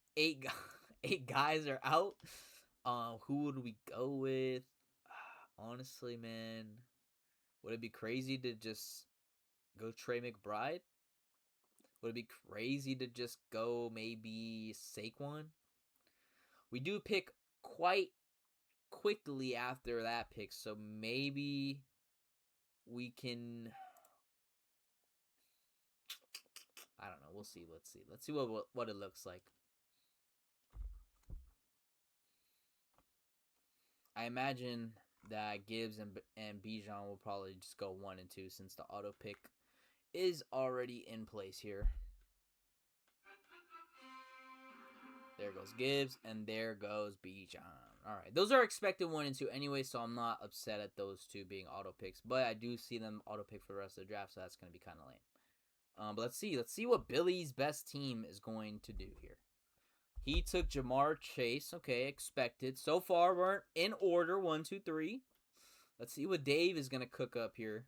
guys are out. Who would we go with? Honestly, man, would it be crazy to just go Trey McBride? Would it be crazy to just go maybe Saquon? We do pick quite quickly after that pick, so maybe we can. I don't know. We'll see. Let's see what it looks like. I imagine that Gibbs and Bijan will probably just go 1 and 2 since the auto pick is already in place here. There goes Gibbs, and there goes Bijan. All right, those are expected 1 and 2 anyway, so I'm not upset at those two being auto picks. But I do see them auto pick for the rest of the draft, so that's going to be kind of lame. But let's see what Billy's best team is going to do here. He took Jamar Chase. Okay, expected. So far, we're in order. 1, 2, 3. Let's see what Dave is going to cook up here.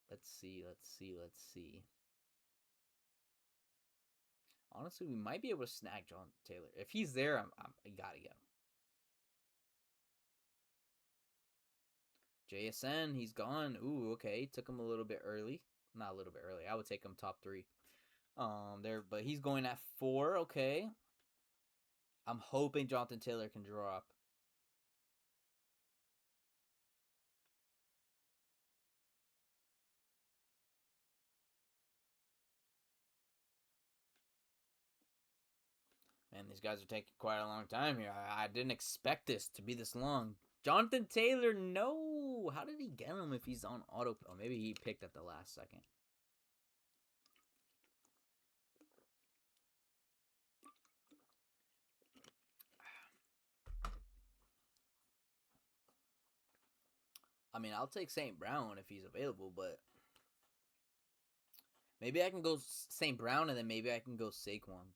Let's see. Honestly, we might be able to snag John Taylor. If he's there, I got to get him. JSN, he's gone. Ooh, okay. Took him a little bit early. Not a little bit early. I would take him top 3. But he's going at 4. Okay. I'm hoping Jonathan Taylor can drop. Man, these guys are taking quite a long time here. I didn't expect this to be this long. Jonathan Taylor, no. How did he get him if he's on auto? Oh, maybe he picked at the last second. I mean, I'll take St. Brown if he's available, but maybe I can go St. Brown and then maybe I can go Saquon.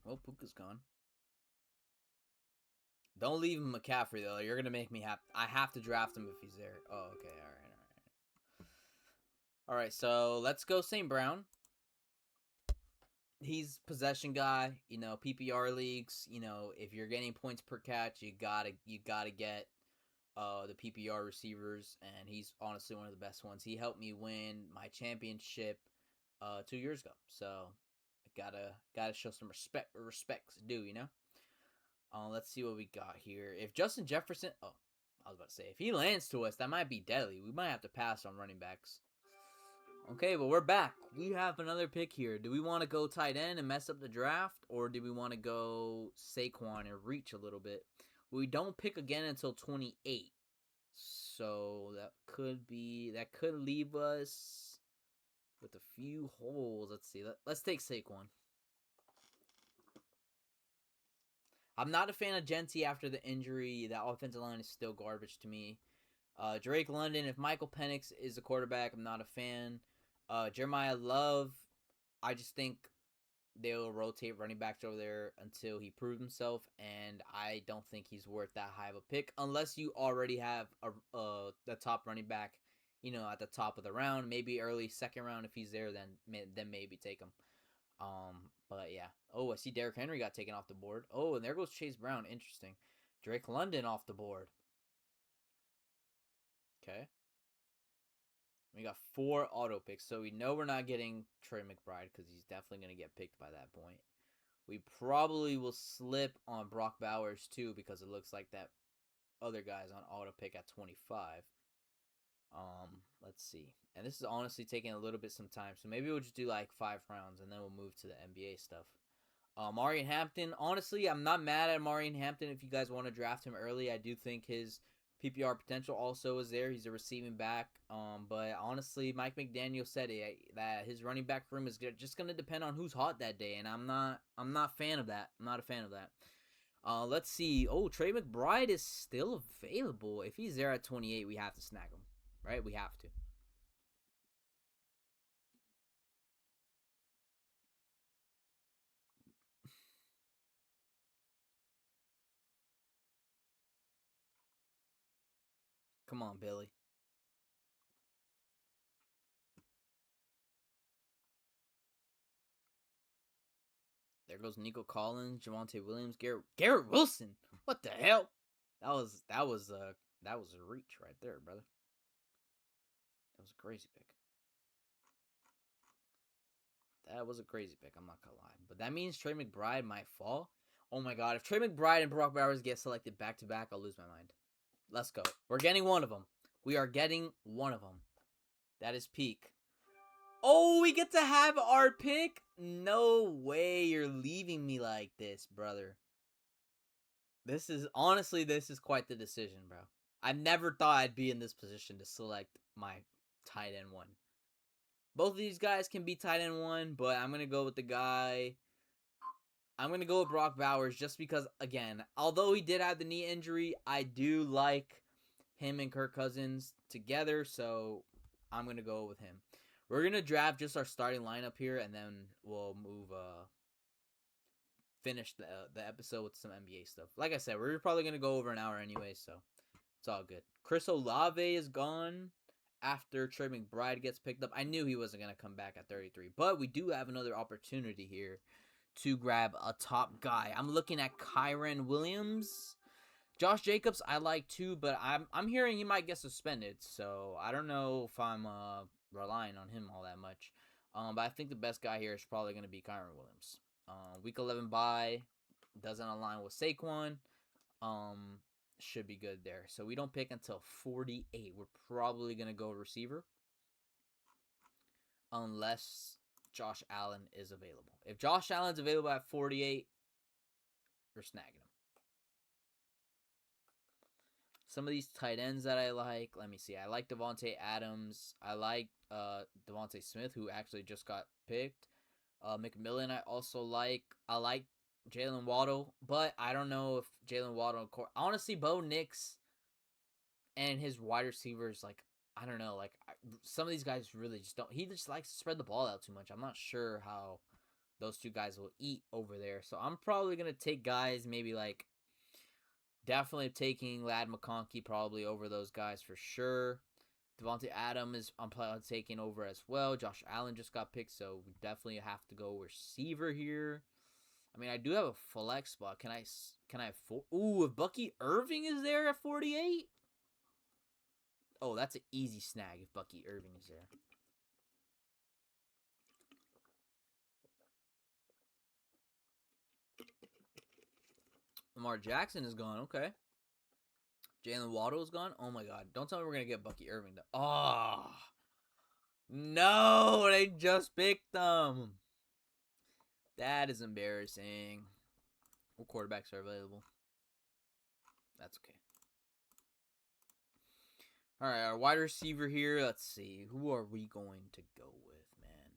Well, Puka's gone. Don't leave McCaffrey, though. You're going to make me happy. I have to draft him if he's there. Oh, okay. All right. All right, so let's go St. Brown. He's possession guy. You know, PPR leagues. You know, if you're getting points per catch, you gotta get the PPR receivers, and he's honestly one of the best ones. He helped me win my championship 2 years ago, so gotta show some respect's due, you know. Let's see what we got here. If Justin Jefferson, I was about to say, if he lands to us, that might be deadly. We might have to pass on running backs. Okay, but we're back. We have another pick here. Do we want to go tight end and mess up the draft, or do we want to go Saquon and reach a little bit? We don't pick again until 28. So that could leave us with a few holes. Let's see. Let's take Saquon. I'm not a fan of Genty after the injury. That offensive line is still garbage to me. Drake London, if Michael Penix is a quarterback, I'm not a fan. Jeremiah Love, I just think they'll rotate running backs over there until he proves himself, and I don't think he's worth that high of a pick unless you already have the top running back, you know, at the top of the round, maybe early second round if he's there, then maybe take him. But yeah. Oh, I see Derrick Henry got taken off the board. Oh, and there goes Chase Brown. Interesting. Drake London off the board. Okay. We got 4 auto picks, so we know we're not getting Trey McBride because he's definitely going to get picked by that point. We probably will slip on Brock Bowers too because it looks like that other guy's on auto pick at 25. Let's see. And this is honestly taking a little bit some time, so maybe we'll just do like 5 rounds and then we'll move to the NBA stuff. Marion Hampton, honestly, I'm not mad at Marion Hampton if you guys want to draft him early. I do think his PPR potential also is there. He's a receiving back. But honestly, Mike McDaniel said that his running back room is just going to depend on who's hot that day, and I'm not a fan of that. I'm not a fan of that. Let's see. Oh, Trey McBride is still available. If he's there at 28, we have to snag him, right? We have to. Come on, Billy. There goes Nico Collins, Javonte Williams, Garrett Wilson. What the hell? That was a reach right there, brother. That was a crazy pick. That was a crazy pick. I'm not gonna lie, but that means Trey McBride might fall. Oh my god, if Trey McBride and Brock Bowers get selected back to back, I'll lose my mind. Let's go. We're getting one of them. We are getting one of them. That is peak. Oh, we get to have our pick? No way you're leaving me like this, brother. This is quite the decision, bro. I never thought I'd be in this position to select my tight end one. Both of these guys can be tight end one, but I'm gonna go with the guy. I'm gonna go with Brock Bowers just because, again, although he did have the knee injury, I do like him and Kirk Cousins together, so I'm gonna go with him. We're gonna draft just our starting lineup here, and then we'll finish the episode with some NBA stuff. Like I said, we're probably gonna go over an hour anyway, so it's all good. Chris Olave is gone after Trey McBride gets picked up. I knew he wasn't gonna come back at 33, but we do have another opportunity here to grab a top guy. I'm looking at Kyren Williams. Josh Jacobs I like too, but I'm hearing he might get suspended, so I don't know if I'm relying on him all that much. But I think the best guy here is probably going to be Kyren Williams. Week 11 bye doesn't align with Saquon. Should be good there. So we don't pick until 48. We're probably going to go receiver unless Josh Allen is available. If Josh Allen's available at 48, we're snagging him. Some of these tight ends that I like, let me see. I like Devontae Adams. I like Devontae Smith, who actually just got picked. McMillan, I also like. I like Jalen Waddle, but I don't know if Jalen Waddle. Honestly, Bo Nix and his wide receivers, like, I don't know. Like, some of these guys really just don't. He just likes to spread the ball out too much. I'm not sure how those two guys will eat over there. So I'm probably going to take guys maybe like. Definitely taking Lad McConkey probably over those guys for sure. Devontae Adams I'm probably taking over as well. Josh Allen just got picked, so we definitely have to go receiver here. I mean, I do have a flex spot. Can I have four? Ooh, if Bucky Irving is there at 48? Oh, that's an easy snag if Bucky Irving is there. Lamar Jackson is gone. Okay. Jalen Waddle is gone. Oh my god. Don't tell me we're going to get Bucky Irving. Oh. No, they just picked them. That is embarrassing. What quarterbacks are available? That's okay. All right, our wide receiver here. Let's see. Who are we going to go with, man?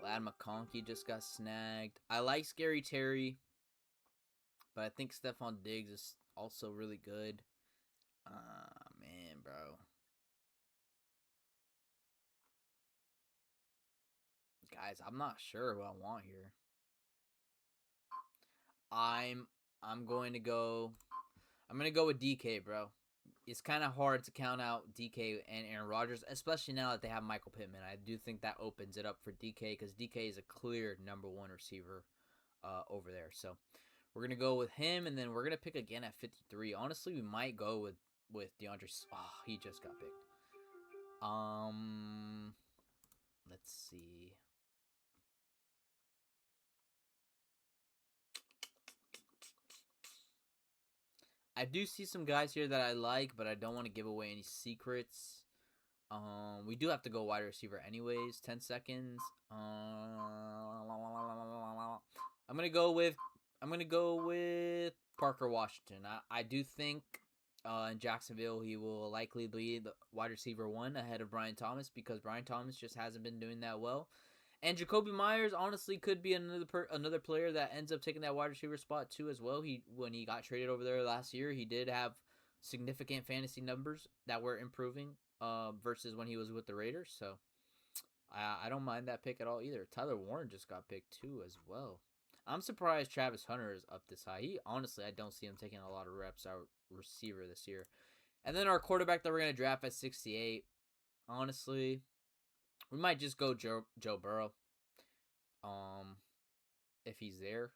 Lad McConkey just got snagged. I like Scary Terry, but I think Stephon Diggs is also really good. Man, bro. Guys, I'm not sure who I want here. I'm going to go. I'm gonna go with DK, bro. It's kind of hard to count out DK and Aaron Rodgers, especially now that they have Michael Pittman. I do think that opens it up for DK because DK is a clear number one receiver over there. So we're gonna go with him, and then we're gonna pick again at 53. Honestly, we might go with DeAndre. Oh, he just got picked. Let's see. I do see some guys here that I like, but I don't want to give away any secrets. We do have to go wide receiver anyways. 10 seconds. I'm gonna go with Parker Washington. I do think in Jacksonville he will likely be the wide receiver 1 ahead of Brian Thomas because Brian Thomas just hasn't been doing that well. And Jacoby Myers honestly could be another player that ends up taking that wide receiver spot too as well. When he got traded over there last year, he did have significant fantasy numbers that were improving versus when he was with the Raiders. So I don't mind that pick at all either. Tyler Warren just got picked too as well. I'm surprised Travis Hunter is up this high. Honestly, I don't see him taking a lot of reps out receiver this year. And then our quarterback that we're going to draft at 68. Honestly, we might just go Joe Burrow. If he's there.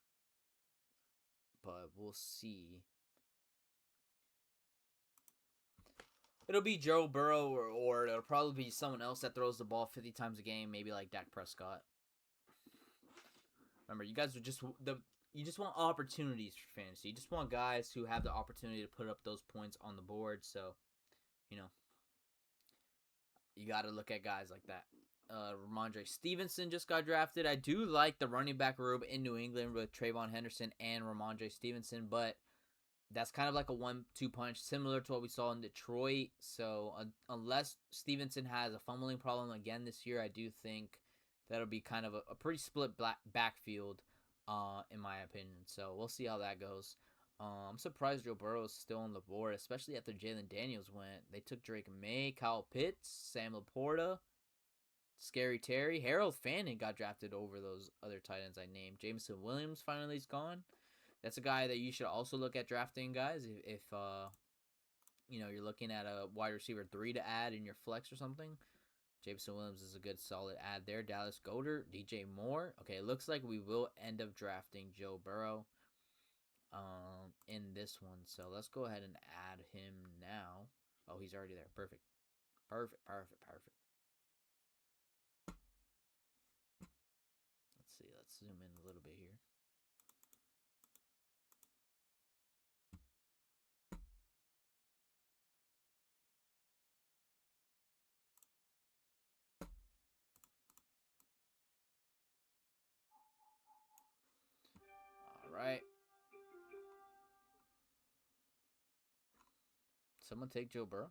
But we'll see. It'll be Joe Burrow or it'll probably be someone else that throws the ball 50 times a game, maybe like Dak Prescott. Remember, you guys are you just want opportunities for fantasy. You just want guys who have the opportunity to put up those points on the board. So, you got to look at guys like that. Ramondre Stevenson just got drafted. I do like the running back room in New England with Trayvon Henderson and Ramondre Stevenson, but that's kind of like a 1-2 punch, similar to what we saw in Detroit. So unless Stevenson has a fumbling problem again this year, I do think that'll be kind of a pretty split backfield, in my opinion. So we'll see how that goes. I'm surprised Joe Burrow is still on the board, especially after Jalen Daniels went. They took Drake May, Kyle Pitts, Sam Laporta, Scary Terry. Harold Fanning got drafted over those other tight ends I named. Jameson Williams finally is gone. That's a guy that you should also look at drafting, guys, if you're looking at a wide receiver 3 to add in your flex or something. Jameson Williams is a good solid add there. Dallas Goedert, DJ Moore. Okay, it looks like we will end up drafting Joe Burrow in this one. So let's go ahead and add him now. Oh, he's already there. Perfect. Let's see. Let's zoom in a little bit here. All right. Someone take Joe Burrow.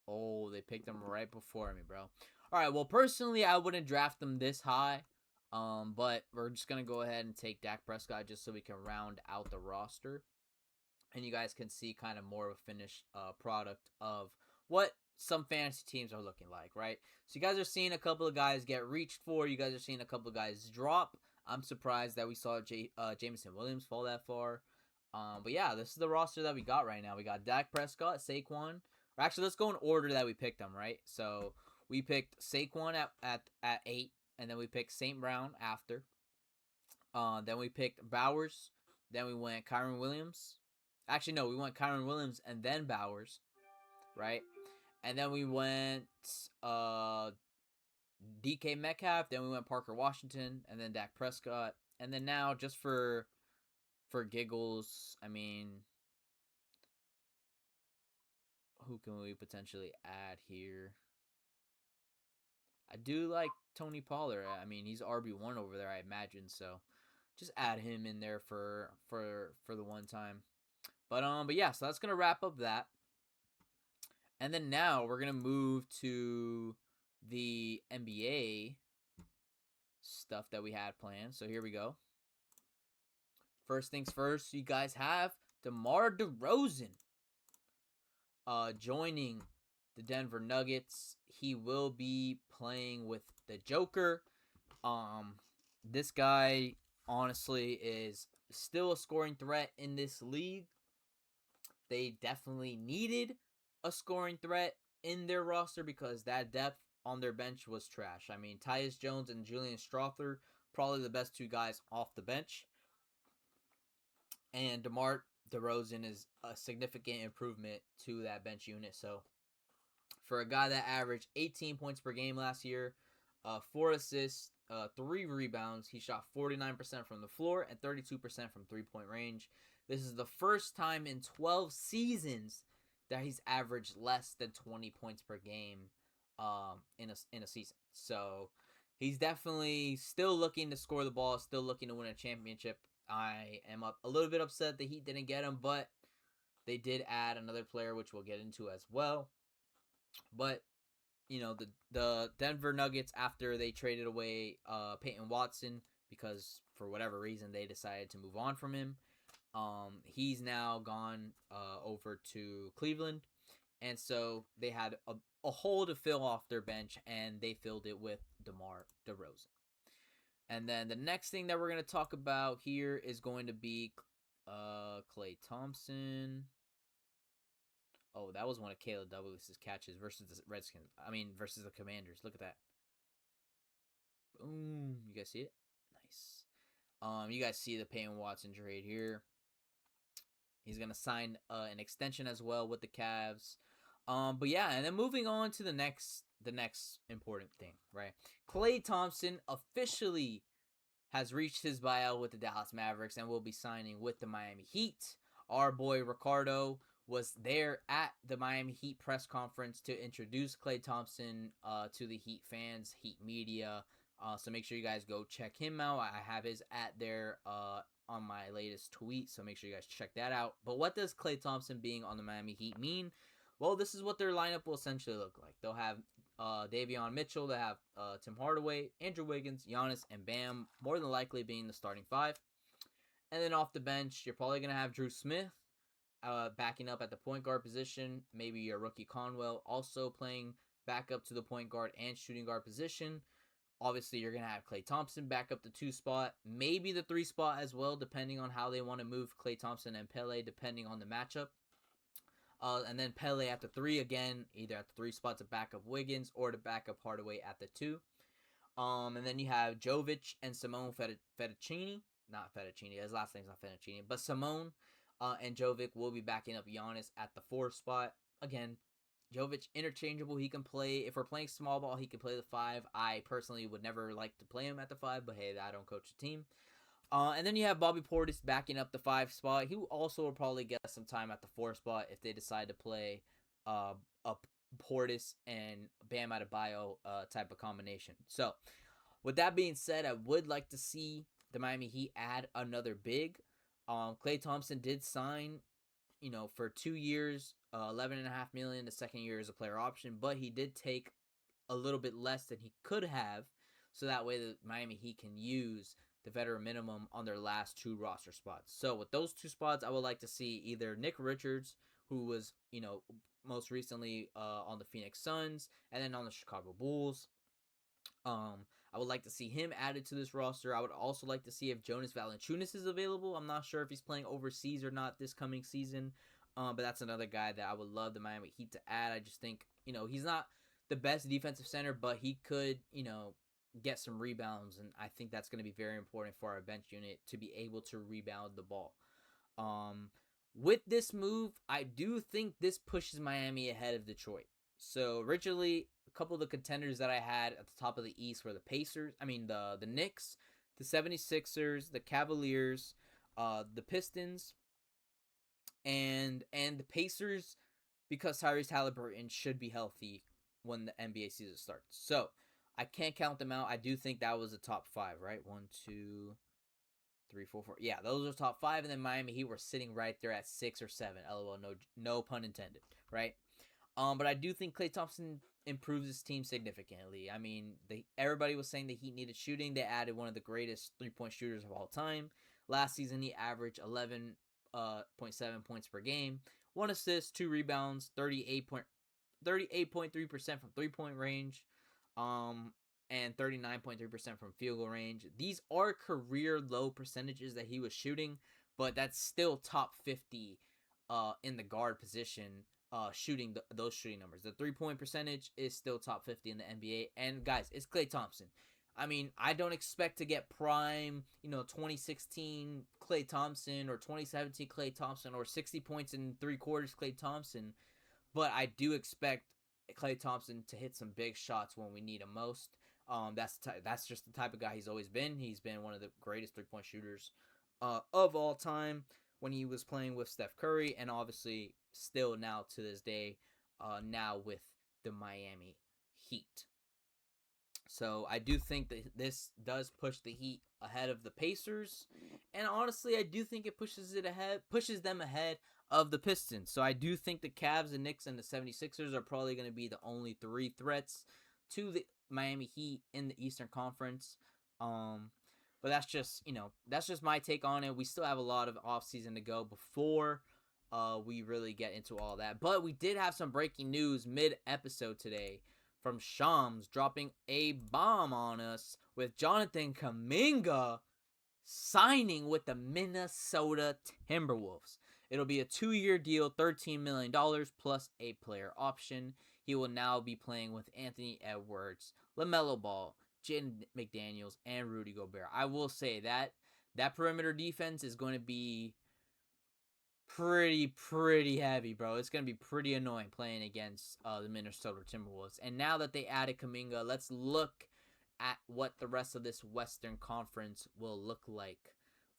Oh, they picked him right before me, bro. All right, well, personally, I wouldn't draft them this high. But we're just going to go ahead and take Dak Prescott just so we can round out the roster. And you guys can see kind of more of a finished product of what some fantasy teams are looking like, right? So you guys are seeing a couple of guys get reached for. You guys are seeing a couple of guys drop. I'm surprised that we saw Jameson Williams fall that far. But yeah, this is the roster that we got right now. We got Dak Prescott, Saquon. Actually, let's go in order that we picked them, right? So we picked Saquon at 8, and then we picked St. Brown after. Then we picked Bowers. Then we went Kyron Williams. Actually, no, we went Kyron Williams and then Bowers, right? And then we went DK Metcalf. Then we went Parker Washington, and then Dak Prescott. And then now, just for giggles, I mean, who can we potentially add here? I do like Tony Pollard. I mean, he's RB1 over there, I imagine. So just add him in there for the one time. But yeah, so that's gonna wrap up that. And then now we're gonna move to the NBA stuff that we had planned. So here we go. First things first, you guys have DeMar DeRozan joining the Denver Nuggets. He will be playing with the Joker. This guy honestly is still a scoring threat in this league. They definitely needed a scoring threat in their roster because that depth on their bench was trash. I mean, Tyus Jones and Julian Strawther, probably the best 2 guys off the bench. And DeMar DeRozan is a significant improvement to that bench unit. So for a guy that averaged 18 points per game last year, 4 assists, 3 rebounds, he shot 49% from the floor and 32% from 3-point range. This is the first time in 12 seasons that he's averaged less than 20 points per game in a season. So he's definitely still looking to score the ball, still looking to win a championship. I am a little bit upset the Heat didn't get him, but they did add another player, which we'll get into as well. But the Denver Nuggets, after they traded away Peyton Watson because for whatever reason they decided to move on from him, he's now gone over to Cleveland, and so they had a hole to fill off their bench, and they filled it with DeMar DeRozan. And then the next thing that we're going to talk about here is going to be Klay Thompson. Oh, that was one of Caleb Douglas's catches versus the Redskins. Versus the Commanders. Look at that. Boom. You guys see it? Nice. You guys see the Peyton Watson trade here. He's going to sign an extension as well with the Cavs. But yeah, and then moving on to the next important thing, right? Klay Thompson officially has reached his buyout with the Dallas Mavericks and will be signing with the Miami Heat. Our boy Ricardo was there at the Miami Heat press conference to introduce Klay Thompson to the Heat fans, Heat media. So make sure you guys go check him out. I have his at there on my latest tweet, so make sure you guys check that out. But what does Klay Thompson being on the Miami Heat mean? Well, this is what their lineup will essentially look like. They'll have Davion Mitchell, they'll have Tim Hardaway, Andrew Wiggins, Giannis, and Bam, more than likely being the starting five. And then off the bench, you're probably going to have Drew Smith backing up at the point guard position. Maybe your rookie Conwell also playing back up to the point guard and shooting guard position. Obviously, you're going to have Klay Thompson back up the 2 spot, maybe the 3 spot as well, depending on how they want to move Klay Thompson and Pele, depending on the matchup. And then Pele at the 3 again, either at the 3 spot to back up Wiggins or to back up Hardaway at the 2. And then you have Jovic and Simone Fettuccini. Not Fettuccini, his last name's not Fettuccini, but Simone and Jovic will be backing up Giannis at the 4 spot. Again, Jovic interchangeable. He can play, if we're playing small ball, he can play the 5. I personally would never like to play him at the 5, but hey, I don't coach the team. And then you have Bobby Portis backing up the 5 spot. He also will probably get some time at the 4 spot if they decide to play a Portis and Bam Adebayo type of combination. So, with that being said, I would like to see the Miami Heat add another big. Klay Thompson did sign, for 2 years, $11.5 million. The second year is a player option, but he did take a little bit less than he could have, so that way the Miami Heat can use the veteran minimum on their last 2 roster spots. So with those 2 spots, I would like to see either Nick Richards, who was, most recently on the Phoenix Suns and then on the Chicago Bulls. I would like to see him added to this roster. I would also like to see if Jonas Valanciunas is available. I'm not sure if he's playing overseas or not this coming season, but that's another guy that I would love the Miami Heat to add. I just think, he's not the best defensive center, but he could, get some rebounds, and I think that's going to be very important for our bench unit to be able to rebound the ball. With this move, I do think this pushes Miami ahead of Detroit. So originally, a couple of the contenders that I had at the top of the East were the Knicks, the 76ers, the Cavaliers, the Pistons, and the Pacers, because Tyrese Halliburton should be healthy when the NBA season starts. So I can't count them out. I do think that was a top 5, right? 1, 2, 3, 4, 4. Yeah, those are top 5, and then Miami Heat were sitting right there at 6 or 7. LOL, no pun intended, right? But I do think Klay Thompson improves his team significantly. Everybody was saying the Heat needed shooting. They added one of the greatest 3-point shooters of all time. Last season, he averaged 11.7 points per game, 1 assist, 2 rebounds, 38.3% from 3-point range, and 39.3% from field goal range. These are career low percentages that he was shooting, but that's still top 50 in the guard position. Shooting those shooting numbers. The 3-point percentage is still top 50 in the NBA. And guys, it's Klay Thompson. I don't expect to get prime, 2016 Klay Thompson or 2017 Klay Thompson or 60 points in 3 quarters Klay Thompson, but I do expect Klay Thompson to hit some big shots when we need him most. That's just the type of guy he's always been. He's been one of the greatest 3-point shooters of all time. when he was playing with Steph Curry, and obviously still now to this day, now with the Miami Heat. So I do think that this does push the Heat ahead of the Pacers, and honestly, I do think it pushes them ahead of the Pistons. So I do think the Cavs, the Knicks, and the 76ers are probably going to be the only three threats to the Miami Heat in the Eastern Conference. But that's just my take on it. We still have a lot of offseason to go before we really get into all that. But we did have some breaking news mid-episode today from Shams dropping a bomb on us with Jonathan Kuminga signing with the Minnesota Timberwolves. It'll be a 2-year deal, $13 million plus a player option. He will now be playing with Anthony Edwards, LaMelo Ball, Jaden McDaniels, and Rudy Gobert. I will say that perimeter defense is going to be pretty heavy, bro. It's going to be pretty annoying playing against the Minnesota Timberwolves. And now that they added Kuminga, let's look at what the rest of this Western Conference will look like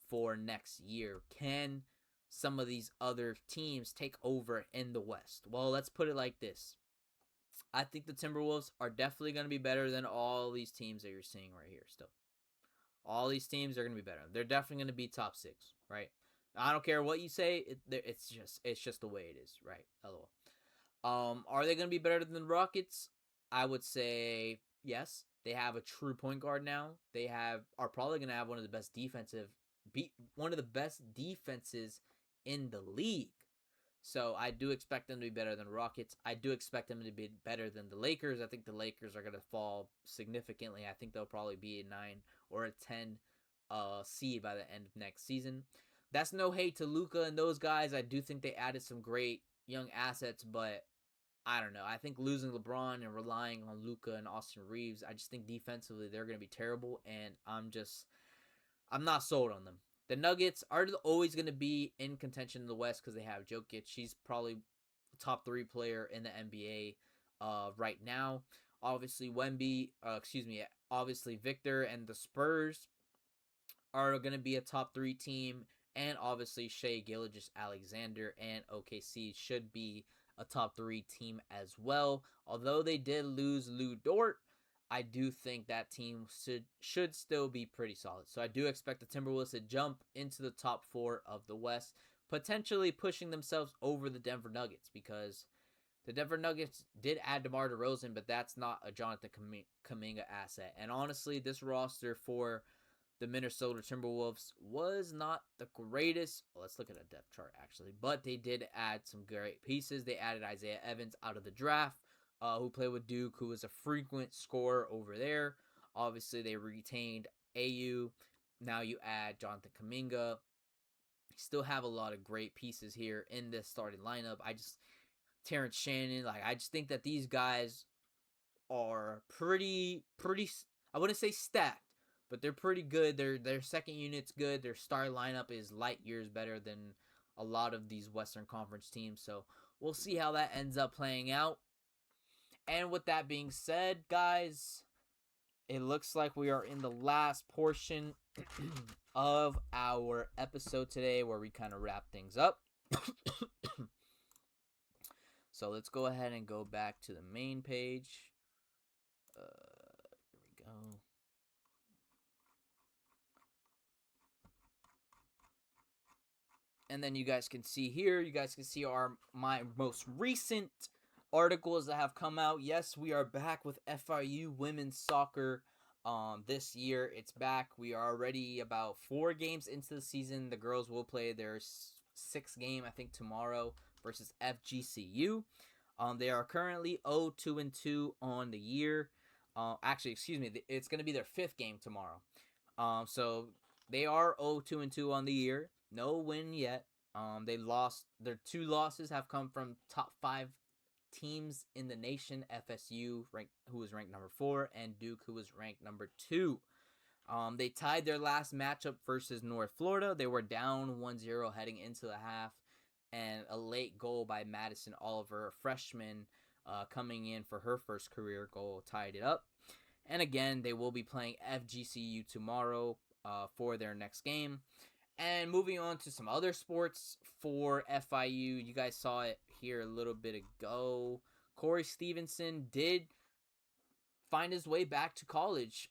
for next year. Can some of these other teams take over in the West? Well, let's put it like this. I think the Timberwolves are definitely going to be better than all these teams that you're seeing right here still. All these teams are going to be better. They're definitely going to be top 6, right? I don't care what you say. It's just the way it is, right? LOL. Are they going to be better than the Rockets? I would say yes. They have a true point guard now. They are probably going to have one of the best defenses in the league. So I do expect them to be better than the Rockets. I do expect them to be better than the Lakers. I think the Lakers are going to fall significantly. I think they'll probably be a 9 or a 10 seed by the end of next season. That's no hate to Luka and those guys. I do think they added some great young assets, but I don't know. I think losing LeBron and relying on Luka and Austin Reeves, I just think defensively they're going to be terrible, and I'm not sold on them. The Nuggets are always going to be in contention in the West because they have Jokic. He's probably a top 3 player in the NBA right now. Obviously, obviously Victor and the Spurs are going to be a top 3 team. And obviously Shai Gilgeous-Alexander and OKC should be a top 3 team as well. Although they did lose Lou Dort, I do think that team should still be pretty solid. So I do expect the Timberwolves to jump into the top 4 of the West, potentially pushing themselves over the Denver Nuggets, because the Denver Nuggets did add DeMar DeRozan, but that's not a Jonathan Kuminga asset. And honestly, this roster for the Minnesota Timberwolves was not the greatest. Let's look at a depth chart, actually. But they did add some great pieces. They added Isaiah Evans out of the draft, who played with Duke, who was a frequent scorer over there. Obviously, they retained AU. Now you add Jonathan Kuminga. You still have a lot of great pieces here in this starting lineup. Terrence Shannon, I just think that these guys are pretty, I wouldn't say stacked, but they're pretty good. Their second unit's good. Their star lineup is light years better than a lot of these Western Conference teams. So we'll see how that ends up playing out. And with that being said, guys, it looks like we are in the last portion of our episode today where we kind of wrap things up. So let's go ahead and go back to the main page. Here we go. And then you guys can see here, my most recent articles that have come out. Yes, we are back with FIU women's soccer. This year it's back. We are already about 4 games into the season. The girls will play their 6th game, I think, tomorrow versus FGCU. They are currently 0-2-2 on the year. It's going to be their 5th game tomorrow. So they are 0-2-2 on the year. No win yet. They lost. Their 2 losses have come from top 5 teams in the nation. FSU, who was ranked number 4, and Duke, who was ranked number 2. They tied their last matchup versus North Florida. They were down 1-0 heading into the half, and a late goal by Madison Oliver, a freshman, coming in for her first career goal, tied it up. And again, they will be playing FGCU tomorrow for their next game. And moving on to some other sports for FIU, you guys saw it here a little bit ago. Corey Stevenson did find his way back to college.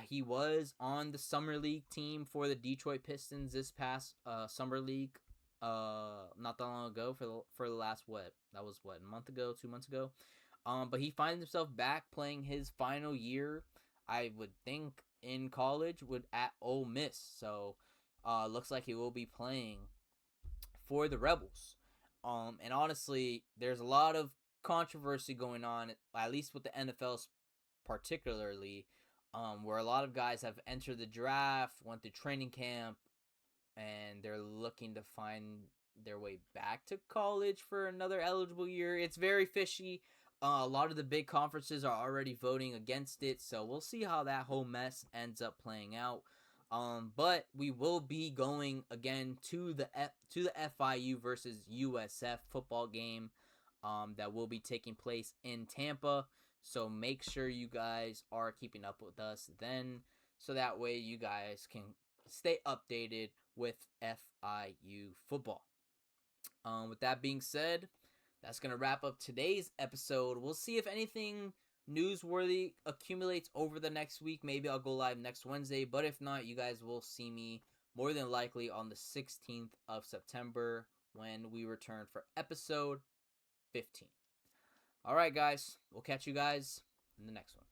He was on the summer league team for the Detroit Pistons this past summer league. Not that long ago for the last that was a month ago, 2 months ago. But he finds himself back playing his final year, I would think, in college at Ole Miss. So, looks like he will be playing for the Rebels. And honestly, there's a lot of controversy going on, at least with the NFL particularly, where a lot of guys have entered the draft, went through training camp, and they're looking to find their way back to college for another eligible year. It's very fishy. A lot of the big conferences are already voting against it, so we'll see how that whole mess ends up playing out. But we will be going again to the FIU versus USF football game that will be taking place in Tampa. So make sure you guys are keeping up with us then, so that way you guys can stay updated with FIU football. With that being said, that's going to wrap up today's episode. We'll see if anything newsworthy accumulates over the next week. Maybe I'll go live next Wednesday, but if not, you guys will see me more than likely on the 16th of September when we return for episode 15. All right, guys. We'll catch you guys in the next one.